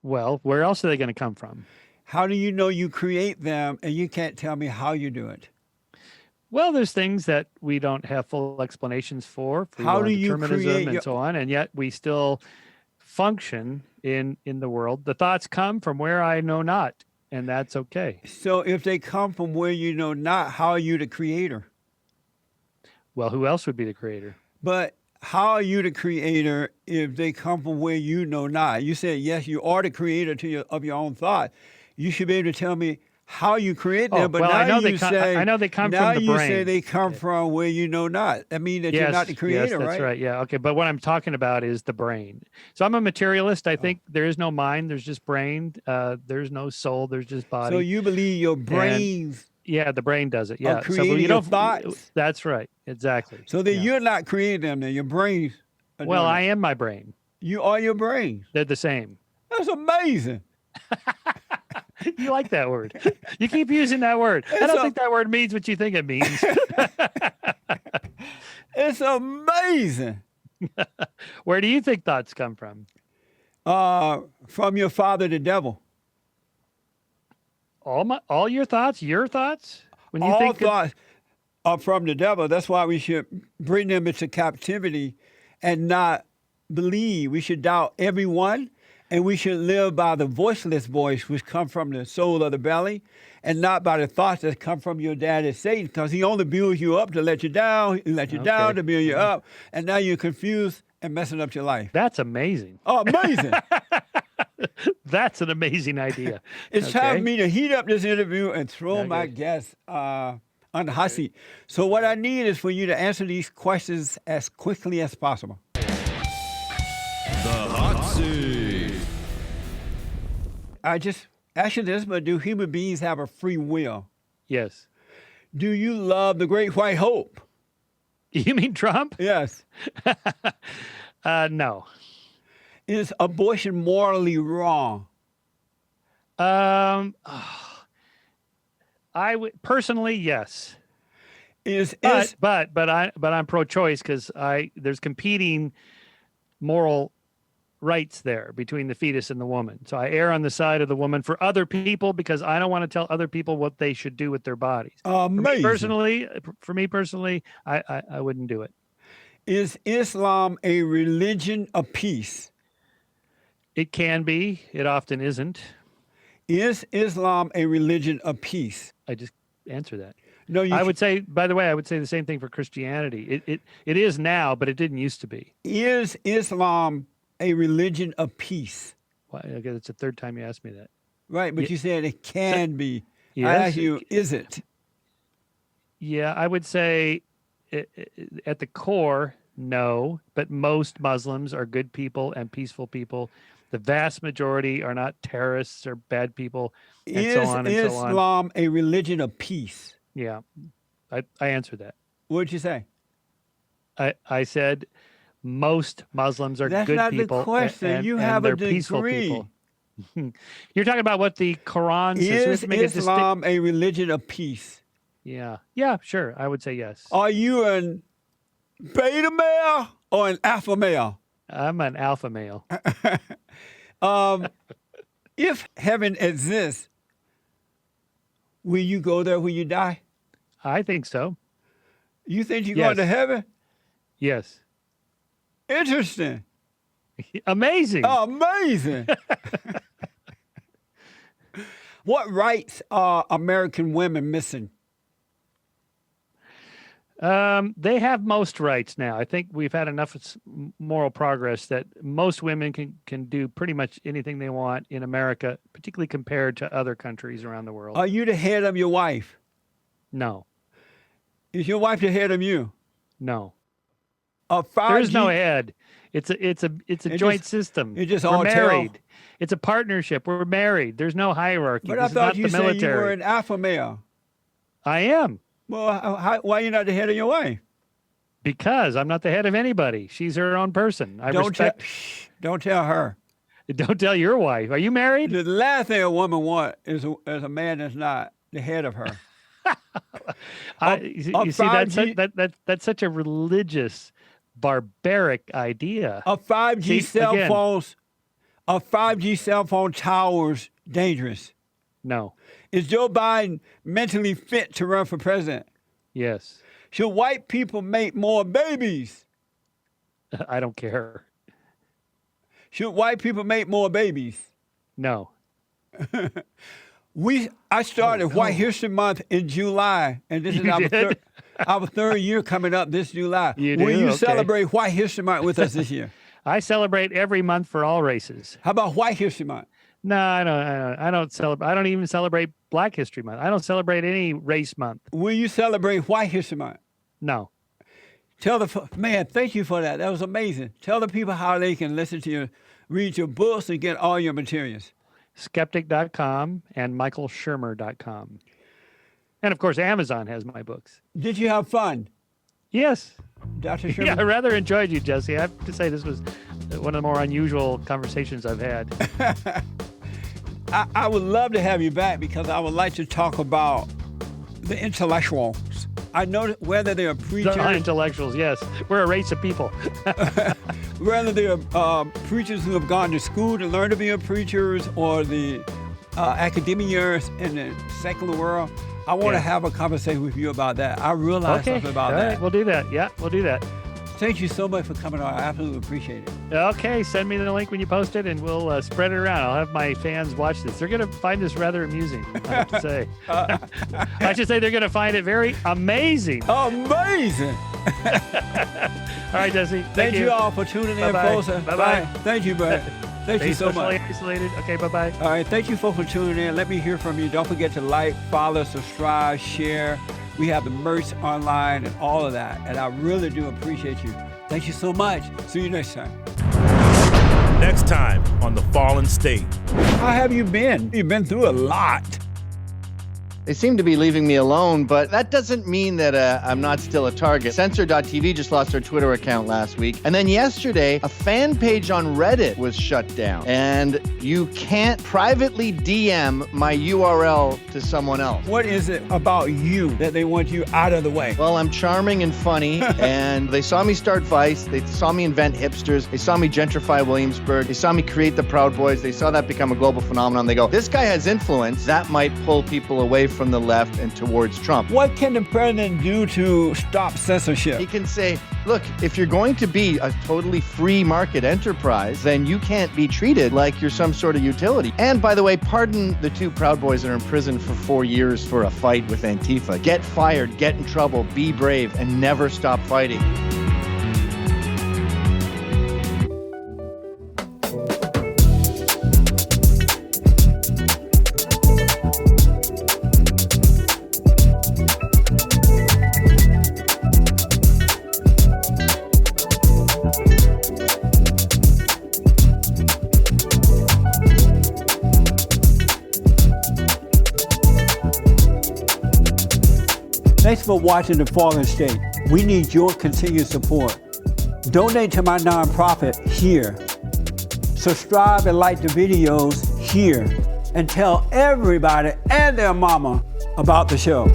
Well, where else are they going to come from? How do you know you create them and you can't tell me how you do it? Well, there's things that we don't have full explanations for. How do you create and so on, and yet we still function in the world. The thoughts come from where I know not. And that's okay. So if they come from where you know not, how are you the creator? Well, who else would be the creator? But how are you the creator if they come from where you know not? You said, yes, you are the creator of your own thought. You should be able to tell me how you create them. But well, now I know you say, I know they come now from the you brain. say they come from where you know not. I mean that you're not the creator, yes, that's right? Yeah, okay. But what I'm talking about is the brain. So I'm a materialist. I think there is no mind. There's just brain. There's no soul. There's just body. So you believe your brains... Yeah, the brain does it. Yeah, creating your thoughts. That's right. Exactly. So then you're not creating them. Then your brains. Well, I am my brain. You are your brain. They're the same. That's amazing. You like that word. You keep using that word. I don't think that word means what you think it means. It's amazing. Where do you think thoughts come from? From your father, the devil. All your thoughts? Your thoughts? When you All think thoughts are from the devil. That's why we should bring them into captivity and not believe. We should doubt everyone, and we should live by the voiceless voice which come from the soul of the belly, and not by the thoughts that come from your daddy Satan, because he only builds you up to let you down, down to build you up, and now you're confused and messing up your life. That's amazing. Oh, amazing. That's an amazing idea. It's time for me to heat up this interview and throw my guests on the hot seat. So what I need is for you to answer these questions as quickly as possible. The hot seat. I just ask you this, but do human beings have a free will? Yes. Do you love the great white hope? You mean Trump? Yes. No. Is abortion morally wrong? I would personally, yes. But I'm pro-choice because there's competing moral rights there between the fetus and the woman. So I err on the side of the woman for other people because I don't want to tell other people what they should do with their bodies. Amazing. For me personally, I wouldn't do it. Is Islam a religion of peace? It can be. It often isn't. Is Islam a religion of peace? I just answer that. No, I would say, by the way, I would say the same thing for Christianity. It is now, but it didn't used to be. Is Islam a religion of peace? Well, I guess it's the third time you asked me that. Right, but you said it can be. Yes, I asked you, is it? Yeah, I would say at the core, no, but most Muslims are good people and peaceful people. The vast majority are not terrorists or bad people, and so on and so on. Is Islam a religion of peace? Yeah, I answered that. What did you say? I said most Muslims are That's good not people. The question. And you have they're a peaceful degree. people. You're talking about what the Quran says. Is Islam a religion of peace? Yeah, sure. I would say yes. Are you an beta male or an alpha male? I'm an alpha male. If heaven exists, will you go there when you die? I think so. You think you're going to heaven? Yes. Interesting. Amazing. Amazing. What rights are American women missing? They have most rights now. I think we've had enough moral progress that most women can do pretty much anything they want in America, particularly compared to other countries around the world. Are you the head of your wife? No. Is your wife the head of you? No. There's no head. It's a joint system. It just We're all married. It's a partnership. We're married. There's no hierarchy. But I thought you said you were an alpha male. I am. Well, why are you not the head of your wife? Because I'm not the head of anybody. She's her own person. Don't tell her. Don't tell your wife. Are you married? The last thing a woman wants is a man that's not the head of her. You see, that's such a religious, barbaric idea. A 5G cell phone towers dangerous? No. Is Joe Biden mentally fit to run for president? Yes. Should white people make more babies? I don't care. Should white people make more babies? No. I started White History Month in July, and this is our third year coming up this July. Will you celebrate White History Month with us this year? I celebrate every month for all races. How about White History Month? No, I don't celebrate. I don't even celebrate Black History Month. I don't celebrate any race month. Will you celebrate White History Month? No. Man, thank you for that. That was amazing. Tell the people how they can listen to you, read your books, and get all your materials. Skeptic.com and michaelshermer.com. And of course, Amazon has my books. Did you have fun? Yes. Dr. Shermer? Yeah, I rather enjoyed you, Jesse. I have to say this was one of the more unusual conversations I've had. I would love to have you back because I would like to talk about the intellectuals. I know whether they are preachers. They're intellectuals, yes. We're a race of people. Whether they are preachers who have gone to school to learn to be preachers or the academians in the secular world. I want to have a conversation with you about that. I realize something about that. Right, we'll do that. Yeah, we'll do that. Thank you so much for coming on. I absolutely appreciate it. Okay, send me the link when you post it, and we'll spread it around. I'll have my fans watch this. They're going to find this rather amusing, I have to say. I should say they're going to find it very amazing. Amazing. All right, Jesse. Thank you all for tuning in, folks. Bye-bye. Thank you, bud. Thank you so much. Isolated. Okay, bye-bye. All right, thank you folks for tuning in. Let me hear from you. Don't forget to like, follow, subscribe, share. We have the merch online and all of that, and I really do appreciate you. Thank you so much. See you next time. Next time on The Fallen State. How have you been? You've been through a lot. They seem to be leaving me alone, but that doesn't mean that I'm not still a target. Censor.tv just lost their Twitter account last week. And then yesterday, a fan page on Reddit was shut down. And you can't privately DM my URL to someone else. What is it about you that they want you out of the way? Well, I'm charming and funny, and they saw me start Vice. They saw me invent hipsters. They saw me gentrify Williamsburg. They saw me create the Proud Boys. They saw that become a global phenomenon. They go, this guy has influence. That might pull people away from the left and towards Trump. What can the president do to stop censorship? He can say, look, if you're going to be a totally free market enterprise, then you can't be treated like you're some sort of utility. And by the way, pardon the two Proud Boys that are in prison for 4 years for a fight with Antifa. Get fired, get in trouble, be brave, and never stop fighting. Thanks for watching The Fallen State. We need your continued support. Donate to my nonprofit here. Subscribe and like the videos here. And tell everybody and their mama about the show.